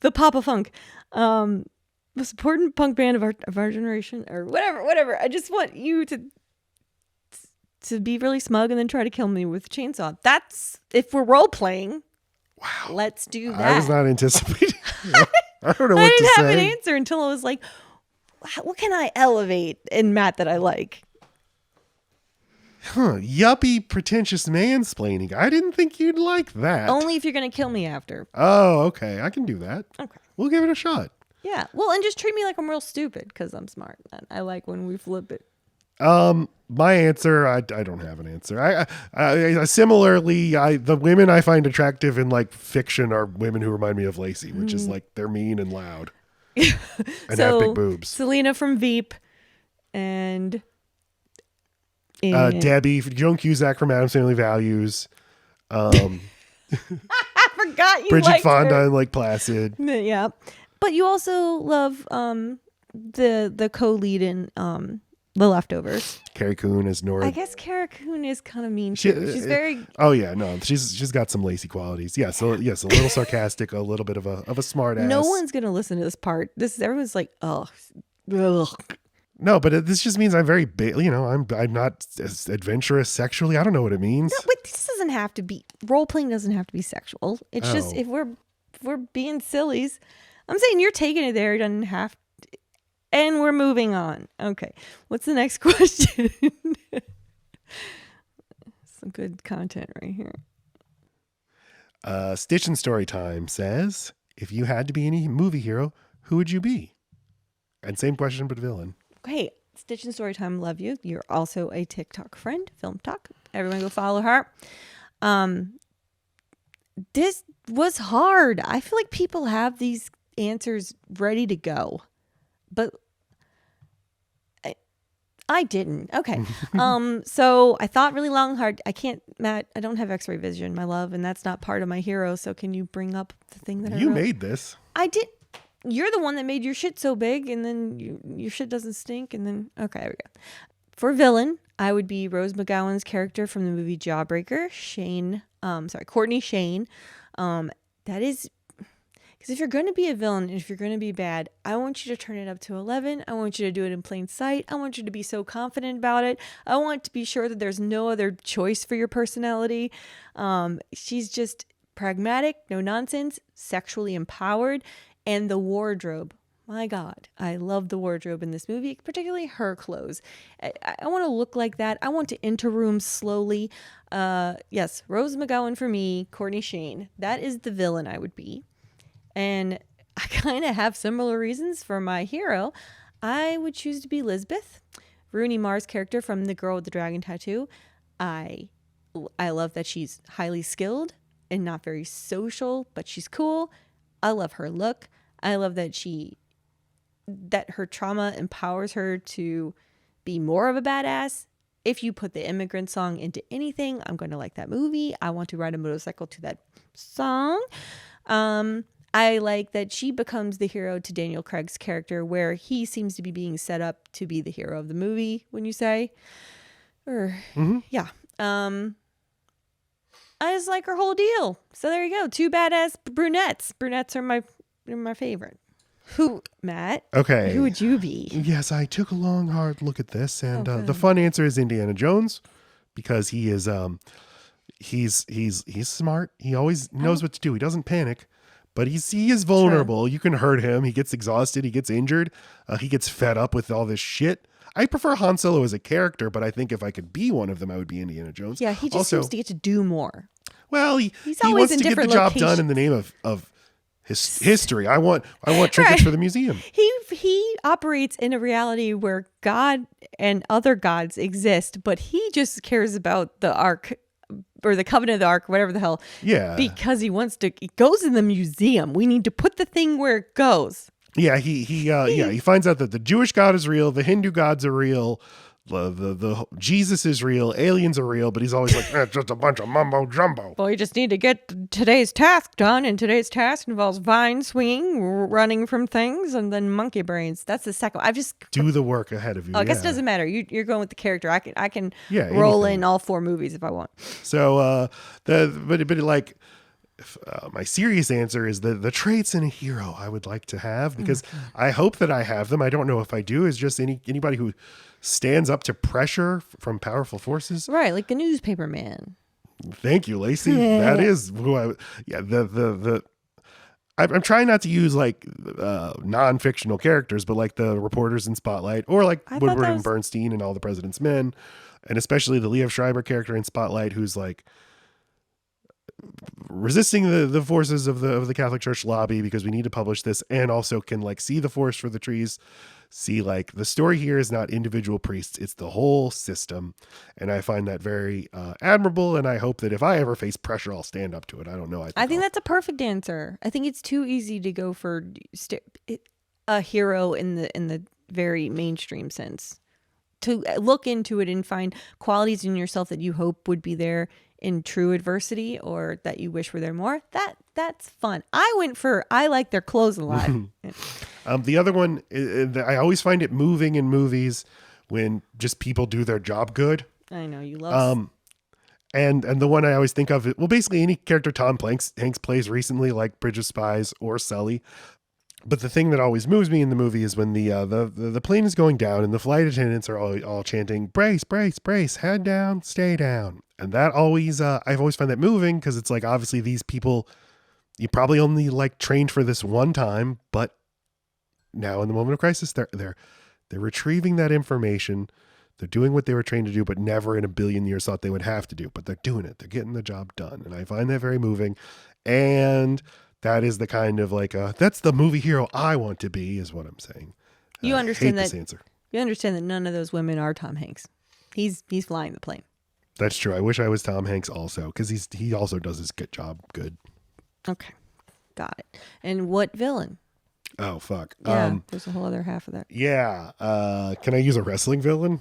the pop of funk. Most important punk band of our generation, or whatever. I just want you to be really smug and then try to kill me with a chainsaw. That's if we're role playing. Wow. Let's do that. I was not anticipating. I don't know I what to didn't have an say. answer until I was like, what can I elevate in Matt that I like? Yuppie, pretentious mansplaining. I didn't think you'd like that. Only if you're going to kill me after. Oh, okay. I can do that. Okay. We'll give it a shot. Yeah. Well, and just treat me like I'm real stupid because I'm smart. I like when we flip it. My answer, I don't have an answer. I similarly, the women I find attractive in like fiction are women who remind me of Lacey, which is like they're mean and loud and have big boobs. Selena from Veep and Debbie, Joan Cusack from Adam's Family Values. I forgot you Bridget liked Fonda her. and Lake Placid. Yeah, but you also love the co-lead in The Leftovers. Carrie Coon as Nora. I guess Cara Coon is kind of mean too. She's very. Oh yeah, no, she's got some Lacey qualities. Yeah, so yes, a little sarcastic, a little bit of a smart ass. No one's gonna listen to this part. Everyone's like, ugh. No, but this just means I'm very, I'm not as adventurous sexually. I don't know what it means. No, but this doesn't have to be role playing. Doesn't have to be sexual. It's just Oh. if we're being sillies. I'm saying you're taking it there. It doesn't have to. And we're moving on. Okay, what's the next question? Some good content right here. Stitch and Storytime says, if you had to be any movie hero, who would you be? And same question, but villain. Hey, Stitch and Storytime, love you. You're also a TikTok friend, Film Talk. Everyone go follow her. This was hard. I feel like people have these answers ready to go, but I didn't. Okay. So I thought really long, hard. Matt, I don't have X-ray vision, my love, and that's not part of my hero. So can you bring up the thing that I You wrote? made this. I did. You're the one that made your shit so big, and then your shit doesn't stink, and then okay, there we go. For villain, I would be Rose McGowan's character from the movie Jawbreaker, Courtney Shane. That is because if you're going to be a villain, and if you're going to be bad, I want you to turn it up to 11. I want you to do it in plain sight. I want you to be so confident about it. I want to be sure that there's no other choice for your personality. She's just pragmatic, no nonsense, sexually empowered. And the wardrobe. My God, I love the wardrobe in this movie, particularly her clothes. I want to look like that. I want to enter rooms slowly. Yes, Rose McGowan for me, Courtney Shane. That is the villain I would be. And I kind of have similar reasons for my hero. I would choose to be Lisbeth, Rooney Mara's character from The Girl with the Dragon Tattoo. I love that she's highly skilled and not very social, but she's cool. I love her look. I love that her trauma empowers her to be more of a badass. If you put the Immigrant Song into anything, I'm going to like that movie. I want to ride a motorcycle to that song. I like that she becomes the hero to Daniel Craig's character, where he seems to be being set up to be the hero of the movie, when you say. Or, yeah. I just like her whole deal. So there you go. 2 badass brunettes. Brunettes are my favorite. Who, Matt? Okay. Who would you be? Yes, I took a long, hard look at this, and the fun answer is Indiana Jones, because he is he's smart. He always knows what to do. He doesn't panic, but he is vulnerable. True. You can hurt him. He gets exhausted. He gets injured. He gets fed up with all this shit. I prefer Han Solo as a character, but I think if I could be one of them, I would be Indiana Jones. Yeah, he just seems to get to do more. Well, he always wants to get the job done in the name of his history. I want trinkets for the museum. He operates in a reality where God and other gods exist, but he just cares about the Ark or the Covenant of the Ark, whatever the hell. Yeah. Because he goes in the museum. We need to put the thing where it goes. Yeah, he finds out that the Jewish God is real, the Hindu gods are real, the Jesus is real, aliens are real, but he's always like, it's just a bunch of mumbo jumbo. Well, you just need to get today's task done, and today's task involves vine swinging, running from things, and then monkey brains. That's the second. I've just do the work ahead of you. I guess it doesn't matter. You're going with the character. I can roll anything. in all 4 movies if I want. So my serious answer is the traits in a hero I would like to have, because I hope that I have them. I don't know if I do. Is just anybody who stands up to pressure from powerful forces. Right, like the newspaper man. Thank you, Lacey. That is who I'm trying not to use like non-fictional characters, but like the reporters in Spotlight, or like Woodward and Bernstein and All the President's Men, and especially the Liev Schreiber character in Spotlight, who's like resisting the forces of the Catholic Church lobby because we need to publish this, and also can like see the forest for the trees, see like the story here is not individual priests, it's the whole system. And I find that very admirable, and I hope that if I ever face pressure, I'll stand up to it. I don't know. I think that's a perfect answer. I think it's too easy to go for a hero in the very mainstream sense. To look into it and find qualities in yourself that you hope would be there in true adversity, or that you wish were there more. That's fun. I like their clothes a lot. The other one, I always find it moving in movies when just people do their job good. I know you love. And the one I always think of, well, basically any character Tom Hanks plays recently, like Bridge of Spies or Sully. But the thing that always moves me in the movie is when the plane is going down and the flight attendants are all chanting, brace, brace, brace, head down, stay down. And that always, I've always found that moving, because it's like, obviously these people, you probably only like trained for this one time, but now in the moment of crisis, they're retrieving that information. They're doing what they were trained to do, but never in a billion years thought they would have to do, but they're doing it. They're getting the job done. And I find that very moving. And that is the kind of like, that's the movie hero I want to be, is what I'm saying. You understand that? This answer. You understand that none of those women are Tom Hanks. He's flying the plane. That's true. I wish I was Tom Hanks also, because he also does his job good. Okay, got it. And what villain? Oh fuck. Yeah, there's a whole other half of that. Yeah. Can I use a wrestling villain?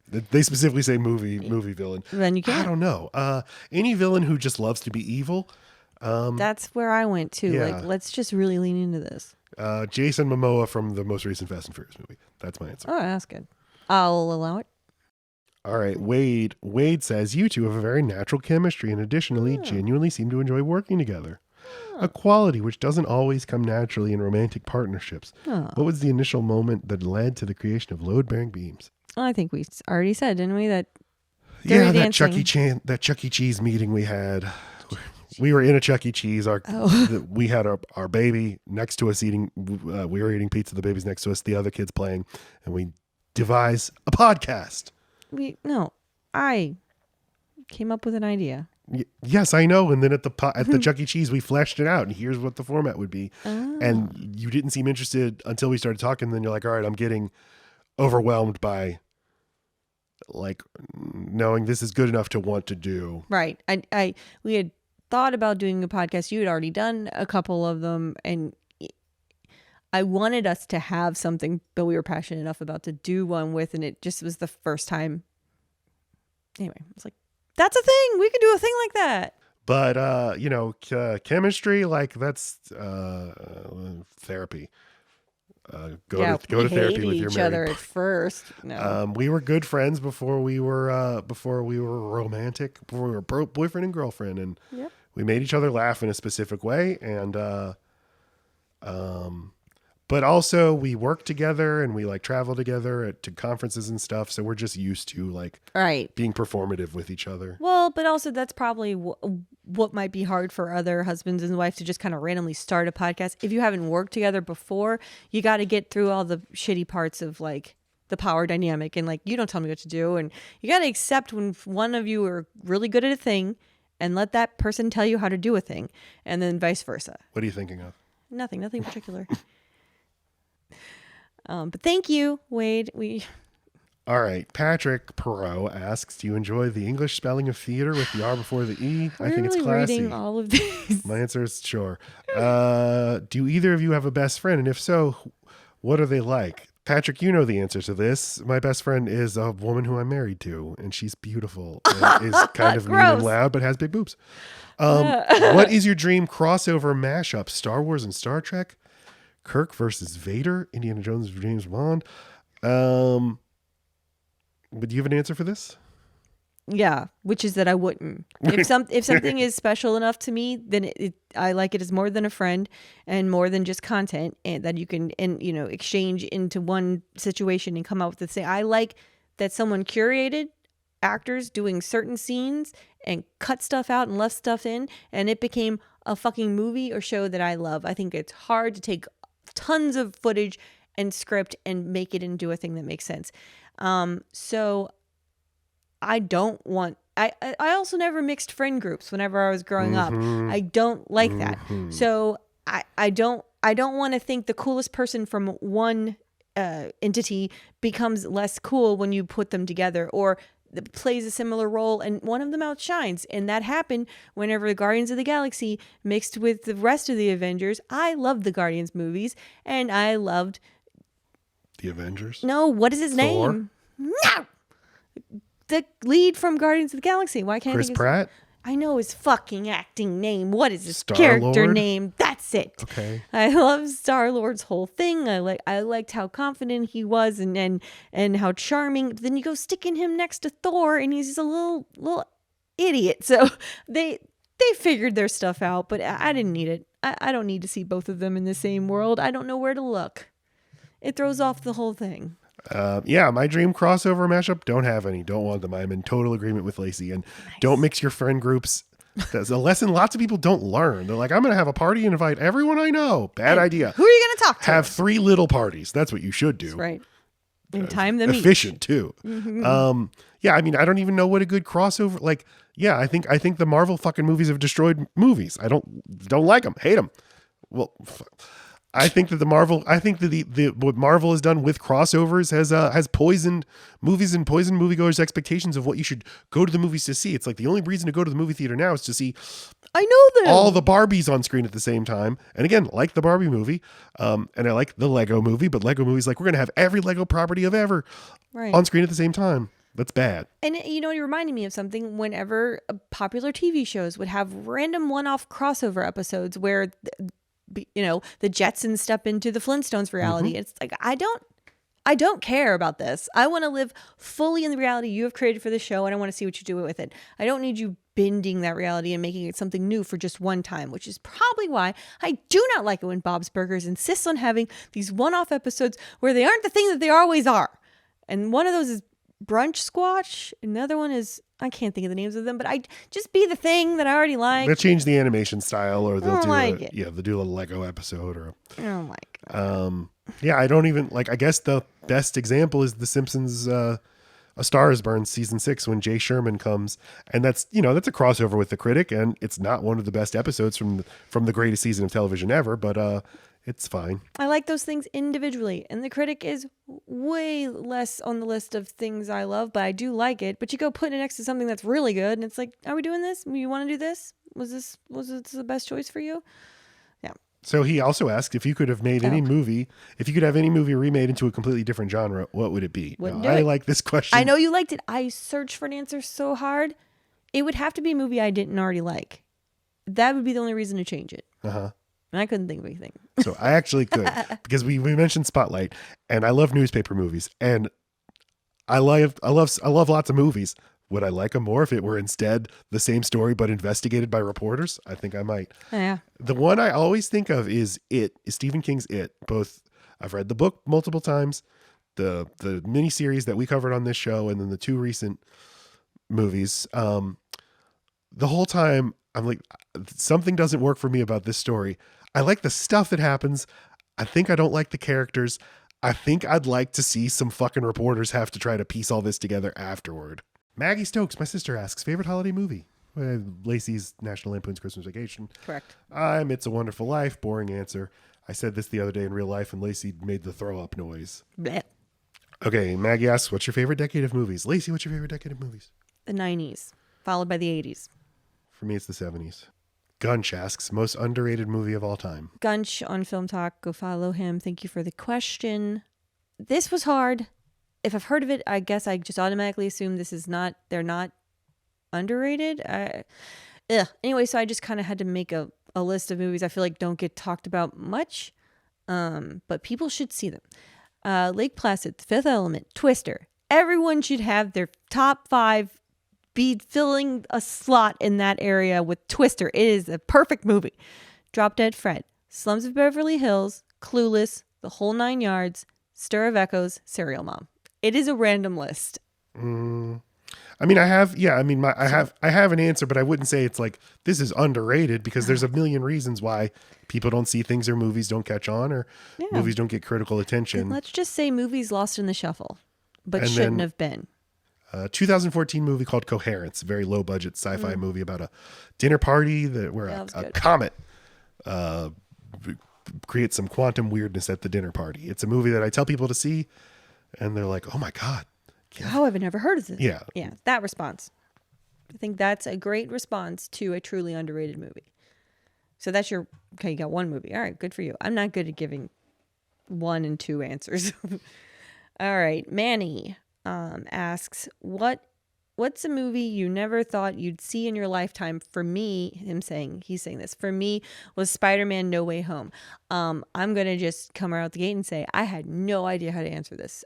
They specifically say movie villain. Then you can. I don't know. Any villain who just loves to be evil. That's where I went too. Yeah. Like, let's just really lean into this. Jason Momoa from the most recent Fast and Furious movie. That's my answer. Oh, that's good. I'll allow it. All right. Wade says, you two have a very natural chemistry and additionally genuinely seem to enjoy working together. A quality which doesn't always come naturally in romantic partnerships. What was the initial moment that led to the creation of load-bearing beams? I think we already said, didn't we, that that Chuck E. Cheese meeting we had. We were in a Chuck E. Cheese. We had our baby next to us eating. We were eating pizza. The baby's next to us. The other kids playing, and we devised a podcast. I came up with an idea. Yes, I know. And then at the Chuck E. Cheese, we fleshed it out, and here's what the format would be. And you didn't seem interested until we started talking. And then you're like, all right, I'm getting overwhelmed by like knowing this is good enough to want to do. Right. We had thought about doing a podcast. You had already done a couple of them, and I wanted us to have something that we were passionate enough about to do one with, and it just was the first time. Anyway, I was like, that's a thing. We could do a thing like that. But chemistry, like that's therapy. Go we to therapy with hated your each married other at first. No. We were good friends before we were romantic, before we were boyfriend and girlfriend, and Yep. we made each other laugh in a specific way, and but also we work together and we like travel together to conferences and stuff, so we're just used to like Right. being performative with each other. Well, but also that's probably what might be hard for other husbands and wives to just kind of randomly start a podcast. If you haven't worked together before, you got to get through all the shitty parts of like the power dynamic and like, you don't tell me what to do. And you got to accept when one of you are really good at a thing and let that person tell you how to do a thing. And then vice versa. What are you thinking of? Nothing particular. But thank you, Wade. All right. Patrick Perot asks, do you enjoy the English spelling of theater with the R before the E? I think it's really classy. reading all of these. My answer is sure. Do either of you have a best friend? And if so, what are they like? Patrick, you know the answer to this. My best friend is a woman who I'm married to, and she's beautiful and is kind of mean and Gross. loud, but has big boobs. What is your dream crossover mashup? Star Wars and Star Trek? Kirk versus Vader? Indiana Jones versus James Bond? But do you have an answer for this? Yeah, which is that I wouldn't. If something is special enough to me, then I like it as more than a friend and more than just content, and that you can exchange into one situation and come out with the same. I like that someone curated actors doing certain scenes and cut stuff out and left stuff in, and it became a fucking movie or show that I love. I think it's hard to take tons of footage and script and make it into a thing that makes sense. So I don't want. I also never mixed friend groups whenever I was growing up. I don't like that. So I don't want to think the coolest person from one entity becomes less cool when you put them together, or plays a similar role and one of them outshines. And that happened whenever the Guardians of the Galaxy mixed with the rest of the Avengers. I loved the Guardians movies, and I loved The Avengers? No, what is his Thor? name? No! The lead from Guardians of the Galaxy. Why can't I Chris think Pratt? I know his fucking acting name. What is his Star-Lord? character name? That's it. Okay. I love Star-Lord's whole thing. I liked how confident he was and how charming. But then you go sticking him next to Thor, and he's a little idiot. So they figured their stuff out, but I didn't need it. I don't need to see both of them in the same world. I don't know where to look. It throws off the whole thing. My dream crossover mashup, don't have any. Don't want them. I'm in total agreement with Lacey. And don't mix your friend groups. That's a lesson lots of people don't learn. They're like, I'm going to have a party and invite everyone I know. Bad idea. Who are you going to talk to? Have 3 little parties. That's what you should do. That's right. And time them each. Efficient too. I mean, I don't even know what a good crossover. Like, I think the Marvel fucking movies have destroyed movies. I don't like them. Hate them. Well, I think that the what Marvel has done with crossovers has poisoned movies and poisoned moviegoers' expectations of what you should go to the movies to see. It's like the only reason to go to the movie theater now is to see I know them. all the Barbies on screen at the same time. And again, like the Barbie movie, and I like the Lego movie, but Lego movie's like, we're going to have every Lego property of ever on screen at the same time. That's bad. And you reminded me of something whenever popular TV shows would have random one-off crossover episodes where the Jetsons step into the Flintstones reality. It's like, I don't care about this. I want to live fully in the reality you have created for the show, and I want to see what you do with it. I don't need you bending that reality and making it something new for just one time, which is probably why I do not like it when Bob's Burgers insists on having these one-off episodes where they aren't the thing that they always are. And one of those is Brunch Squatch. Another one is, I can't think of the names of them, but I just be the thing that I already like. They'll change the animation style, or they'll do they'll do a Lego episode, or I don't like it. I don't even like. I guess the best example is The Simpsons. A Star Is Born season 6 when Jay Sherman comes, and that's a crossover with The Critic, and it's not one of the best episodes from the greatest season of television ever, but it's fine. I like those things individually, and The Critic is way less on the list of things I love, but I do like it. But you go put it next to something that's really good, and it's like, are we doing this? You want to do this? Was this the best choice for you? Yeah. So he also asked if you could have made any movie, if you could have any movie remade into a completely different genre, what would it be? I like this question. I know you liked it. I searched for an answer so hard. It would have to be a movie I didn't already like. That would be the only reason to change it. Uh-huh. And I couldn't think of anything. So I actually could, because we mentioned Spotlight, and I love newspaper movies, and I love lots of movies. Would I like them more if it were instead the same story but investigated by reporters? I think I might. Yeah. The one I always think of is Stephen King's It. Both I've read the book multiple times, the miniseries that we covered on this show, and then the 2 recent movies. The whole time I'm like, something doesn't work for me about this story. I like the stuff that happens. I think I don't like the characters. I think I'd like to see some fucking reporters have to try to piece all this together afterward. Maggie Stokes, my sister, asks, favorite holiday movie? Lacey's National Lampoon's Christmas Vacation. Correct. It's a Wonderful Life. Boring answer. I said this the other day in real life, and Lacey made the throw up noise. Blech. Okay, Maggie asks, what's your favorite decade of movies? Lacey, what's your favorite decade of movies? The 90s, followed by the 80s. For me, it's the 70s. Gunch asks, most underrated movie of all time. Gunch on Film Talk. Go follow him. Thank you for the question. This was hard. If I've heard of it, I guess I just automatically assume they're not underrated. Anyway, so I just kind of had to make a list of movies I feel like don't get talked about much, but people should see them. Lake Placid, The Fifth Element, Twister. Everyone should have their top 5 be filling a slot in that area with Twister. It is a perfect movie. Drop Dead Fred, Slums of Beverly Hills, Clueless, The Whole 9 Yards, Stir of Echoes, Serial Mom. It is a random list. I have an answer, but I wouldn't say it's like this is underrated, because there's a million reasons why people don't see things or movies don't catch on, or movies don't get critical attention. And let's just say movies lost in the shuffle, but And shouldn't then- have been. A 2014 movie called Coherence, a very low budget sci-fi movie about a dinner party where That was a good. comet creates some quantum weirdness at the dinner party. It's a movie that I tell people to see, and they're like, "Oh my god, How have I never heard of this?" yeah." Yeah, that response. I think that's a great response to a truly underrated movie. So that's okay, you got one movie. All right, good for you. I'm not good at giving 1 and 2 answers. All right, Manny asks, what's a movie you never thought you'd see in your lifetime? For me, he's saying this, for me was Spider-Man No Way Home. I'm going to just come out the gate and say, I had no idea how to answer this.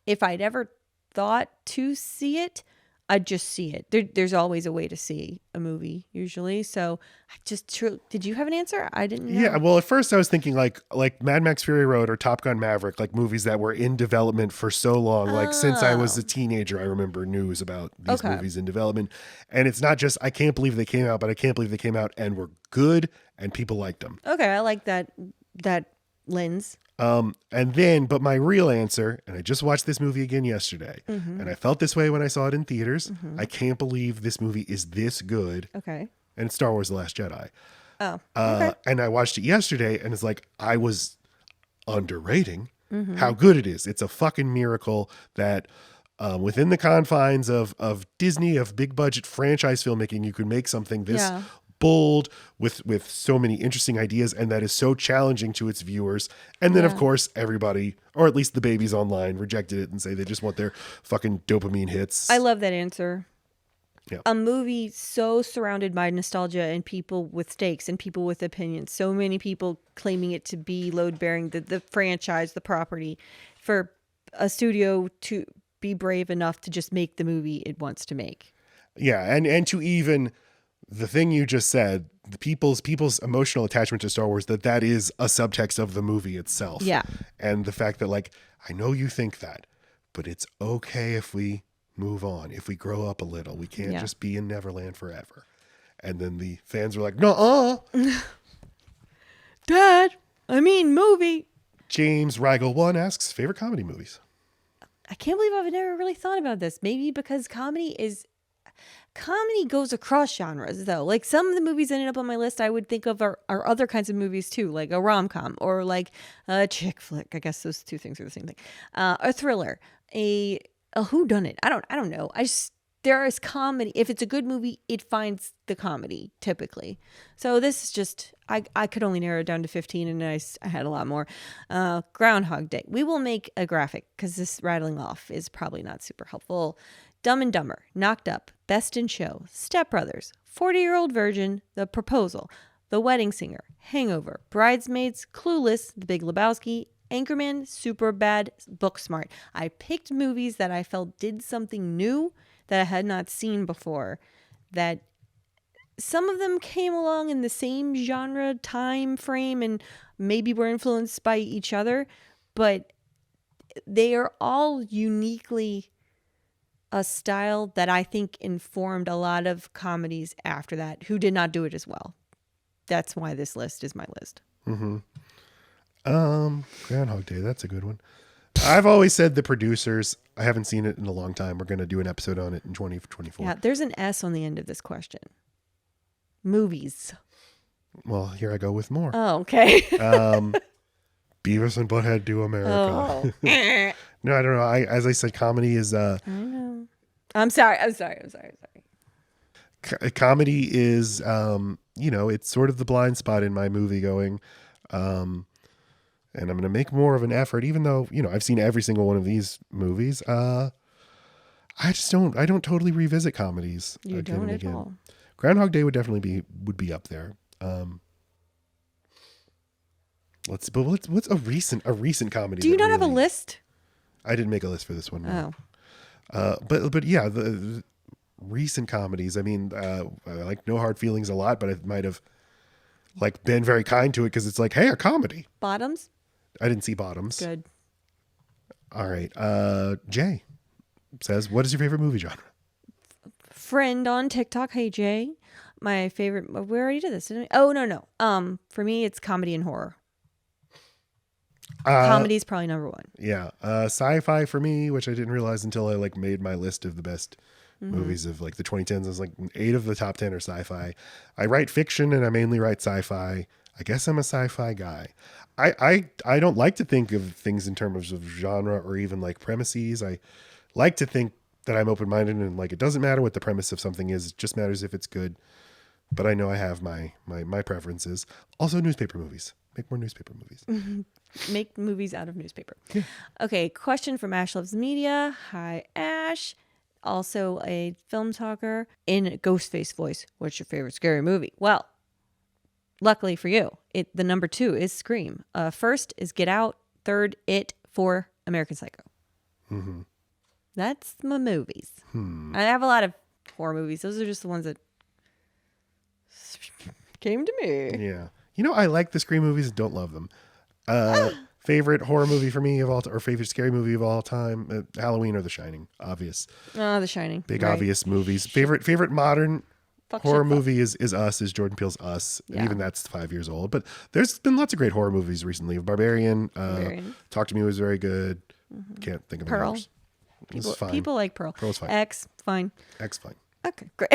If I'd ever thought to see it, I'd just see it. There's always a way to see a movie usually. So did you have an answer? I didn't know. Yeah, well, at first I was thinking like Mad Max Fury Road or Top Gun Maverick, like movies that were in development for so long. Like since I was a teenager, I remember news about these movies in development. And it's not just, I can't believe they came out, but I can't believe they came out and were good and people liked them. Okay, I like that lens. But my real answer, and I just watched this movie again yesterday, and I felt this way when I saw it in theaters. I can't believe this movie is this good. Okay. And it's Star Wars The Last Jedi. Oh, okay. And I watched it yesterday, and it's like I was underrating how good it is. It's a fucking miracle that within the confines of Disney, of big budget franchise filmmaking, you could make something this bold with so many interesting ideas, and that is so challenging to its viewers. And then of course everybody, or at least the babies online, rejected it and say they just want their fucking dopamine hits. I love that answer. Yeah. A movie so surrounded by nostalgia and people with stakes and people with opinions. So many people claiming it to be load bearing, the franchise, the property, for a studio to be brave enough to just make the movie it wants to make. Yeah, and to even the thing you just said, the people's emotional attachment to Star Wars, that is a subtext of the movie itself. Yeah. And the fact that, like, I know you think that, but it's okay if we move on, if we grow up a little. We can't just be in Neverland forever. And then the fans were like, "No, Dad, movie." James Rigel 1 asks, favorite comedy movies? I can't believe I've never really thought about this. Maybe because comedy goes across genres, though. Like some of the movies ended up on my list I would think of are other kinds of movies too, like a rom-com or like a chick flick. I guess those two things are the same thing. A thriller, a whodunit. I don't know. There is comedy. If it's a good movie, it finds the comedy typically. So this is just, I could only narrow it down to 15, and I had a lot more. Groundhog Day. We will make a graphic because this rattling off is probably not super helpful. Dumb and Dumber, Knocked Up, Best in Show, Step Brothers, 40-Year-Old Virgin, The Proposal, The Wedding Singer, Hangover, Bridesmaids, Clueless, The Big Lebowski, Anchorman, Superbad, Booksmart. I picked movies that I felt did something new that I had not seen before, that some of them came along in the same genre time frame and maybe were influenced by each other, but they are all uniquely a style that I think informed a lot of comedies after that who did not do it as well. That's why this list is my list. Mm-hmm. Groundhog Day, that's a good one. I've always said The Producers. I haven't seen it in a long time. We're going to do an episode on it in 2024. Yeah, there's an S on the end of this question. Movies. Well, here I go with more. Oh, okay. Beavis and Butthead Do America. Oh. No, I don't know. As I said, comedy is I know. I'm sorry. Comedy is it's sort of the blind spot in my movie going. And I'm going to make more of an effort, even though, I've seen every single one of these movies. I don't totally revisit comedies. You don't at all. Groundhog Day would definitely be up there. What's a recent comedy? Do you not have a list? I didn't make a list for this one. No. Oh. But yeah, the recent comedies. I mean, I like No Hard Feelings a lot, but I might have been very kind to it because it's hey, a comedy. Bottoms? I didn't see Bottoms. Good. All right. Jay says, what is your favorite movie genre? Friend on TikTok. Hey, Jay. My favorite. We already did this, didn't we? Oh, no. For me, it's comedy and horror. Comedy is probably number one. Yeah. Sci-fi for me, which I didn't realize until I made my list of the best movies of the 2010s. I was 8 of the top 10 are sci-fi. I write fiction and I mainly write sci-fi. I guess I'm a sci-fi guy. I don't like to think of things in terms of genre or even premises. I like to think that I'm open-minded and it doesn't matter what the premise of something is. It just matters if it's good. But I know I have my preferences. Also newspaper movies. Make more newspaper movies. Make movies out of newspaper. Yeah. Okay, question from Ash Loves Media. Hi, Ash. Also a film talker in a Ghostface voice. What's your favorite scary movie? Well, luckily for you, the number 2 is Scream. First is Get Out. Third, It. 4, American Psycho. Mm-hmm. That's my movies. I have a lot of horror movies. Those are just the ones that came to me. Yeah. I like the Scream movies and don't love them. Favorite horror movie for me of all time, or favorite scary movie of all time, Halloween or The Shining, obvious. Oh, The Shining. Big right. Obvious movies. Favorite modern horror movie is Us, is Jordan Peele's Us. Yeah. And even that's 5 years old. But there's been lots of great horror movies recently. Barbarian. Talk to Me was very good. Can't think of Pearl. others. People like Pearl. Pearl's fine. X, fine. X, fine. Okay, great.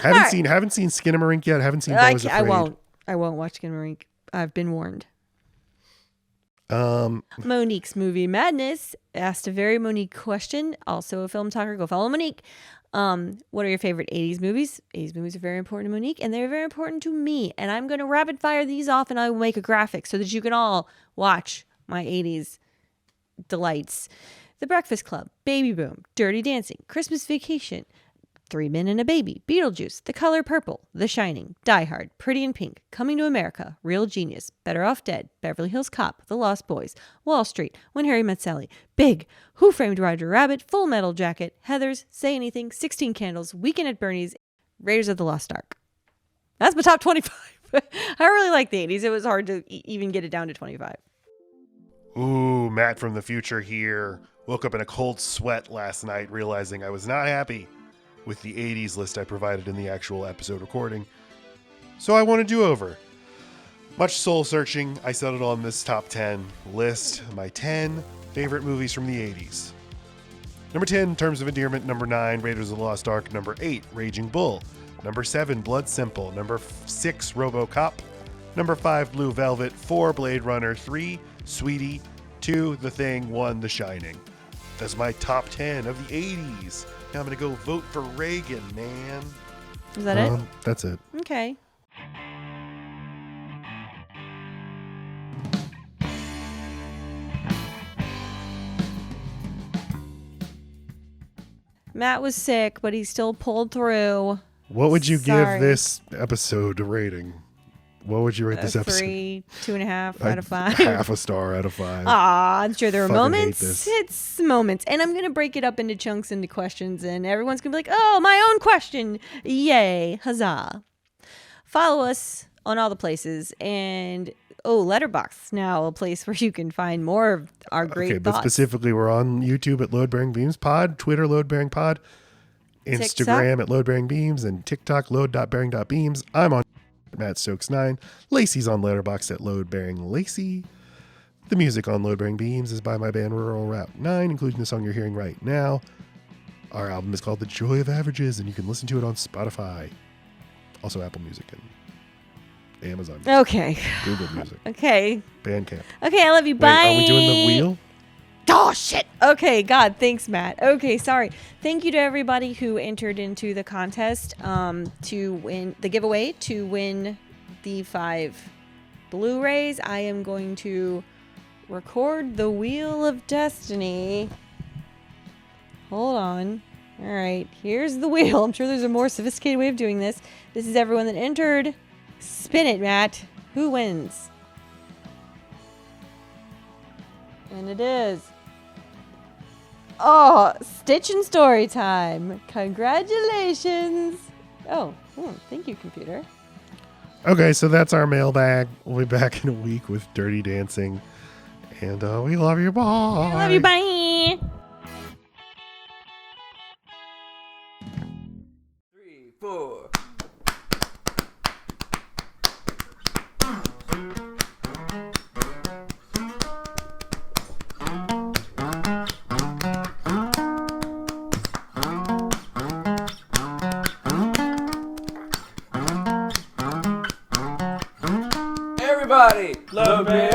Haven't seen Skinamarink yet. Haven't seen Beau is Afraid. I won't watch Skinamarink. I've been warned. Monique's Movie Madness asked a very Monique question. Also a film talker. Go follow Monique. What are your favorite 80s movies? 80s movies are very important to Monique, and they're very important to me. And I'm going to rapid fire these off, and I will make a graphic so that you can all watch my 80s delights. The Breakfast Club, Baby Boom, Dirty Dancing, Christmas Vacation, 3 Men and a Baby, Beetlejuice, The Color Purple, The Shining, Die Hard, Pretty in Pink, Coming to America, Real Genius, Better Off Dead, Beverly Hills Cop, The Lost Boys, Wall Street, When Harry Met Sally, Big, Who Framed Roger Rabbit, Full Metal Jacket, Heathers, Say Anything, 16 Candles, Weekend at Bernie's, Raiders of the Lost Ark. That's my top 25. I really like the 80s. It was hard to even get it down to 25. Ooh, Matt from the future here. Woke up in a cold sweat last night realizing I was not happy with the 80s list I provided in the actual episode recording. So I want to do over. Much soul searching, I settled on this top 10 list, my 10 favorite movies from the 80s. Number 10, Terms of Endearment. Number 9, Raiders of the Lost Ark. Number 8, Raging Bull. Number 7, Blood Simple. Number 6, RoboCop. Number 5, Blue Velvet. 4, Blade Runner. 3, Sweetie. 2, The Thing. 1, The Shining. That's my top 10 of the 80s. Now I'm going to go vote for Reagan, man. Is that it? That's it. Okay. Matt was sick, but he still pulled through. What would you Sorry. give this episode a rating? What would you rate this episode? 3, 2.5 out of 5. Half a star out of 5. Aw, I'm sure there are Fucking hate moments. this. It's moments. And I'm going to break it up into chunks, into questions, and everyone's going to be like, oh, my own question. Yay. Huzzah. Follow us on all the places. And, Letterboxd now a place where you can find more of our great Okay, but thoughts. specifically, we're on YouTube at Load Bearing Beams Pod, Twitter Load Bearing Pod, Instagram at Load Bearing Beams, and TikTok load.bearing.beams. I'm on Matt Stokes 9. Lacey's on Letterboxd at Load Bearing Lacey. The music on Load Bearing Beams is by my band Rural Route 9, including the song you're hearing right now. Our album is called The Joy of Averages, and you can listen to it on Spotify. Also Apple Music and Amazon Music, Okay. Google Music, Okay. Bandcamp. Okay, I love you. Wait, Bye. are we doing the wheel? Oh, shit. Okay, God, thanks, Matt. Okay, sorry. Thank you to everybody who entered into the contest to win the giveaway to win the 5 Blu-rays. I am going to record the Wheel of Destiny. Hold on. All right, here's the wheel. I'm sure there's a more sophisticated way of doing this. This is everyone that entered. Spin it, Matt. Who wins? And it is... Oh, Stitch and Story Time. Congratulations. Oh, thank you, computer. Okay, so that's our mailbag. We'll be back in a week with Dirty Dancing. And we love you. Bye. I love you. Bye. 3, 4. Everybody, love me.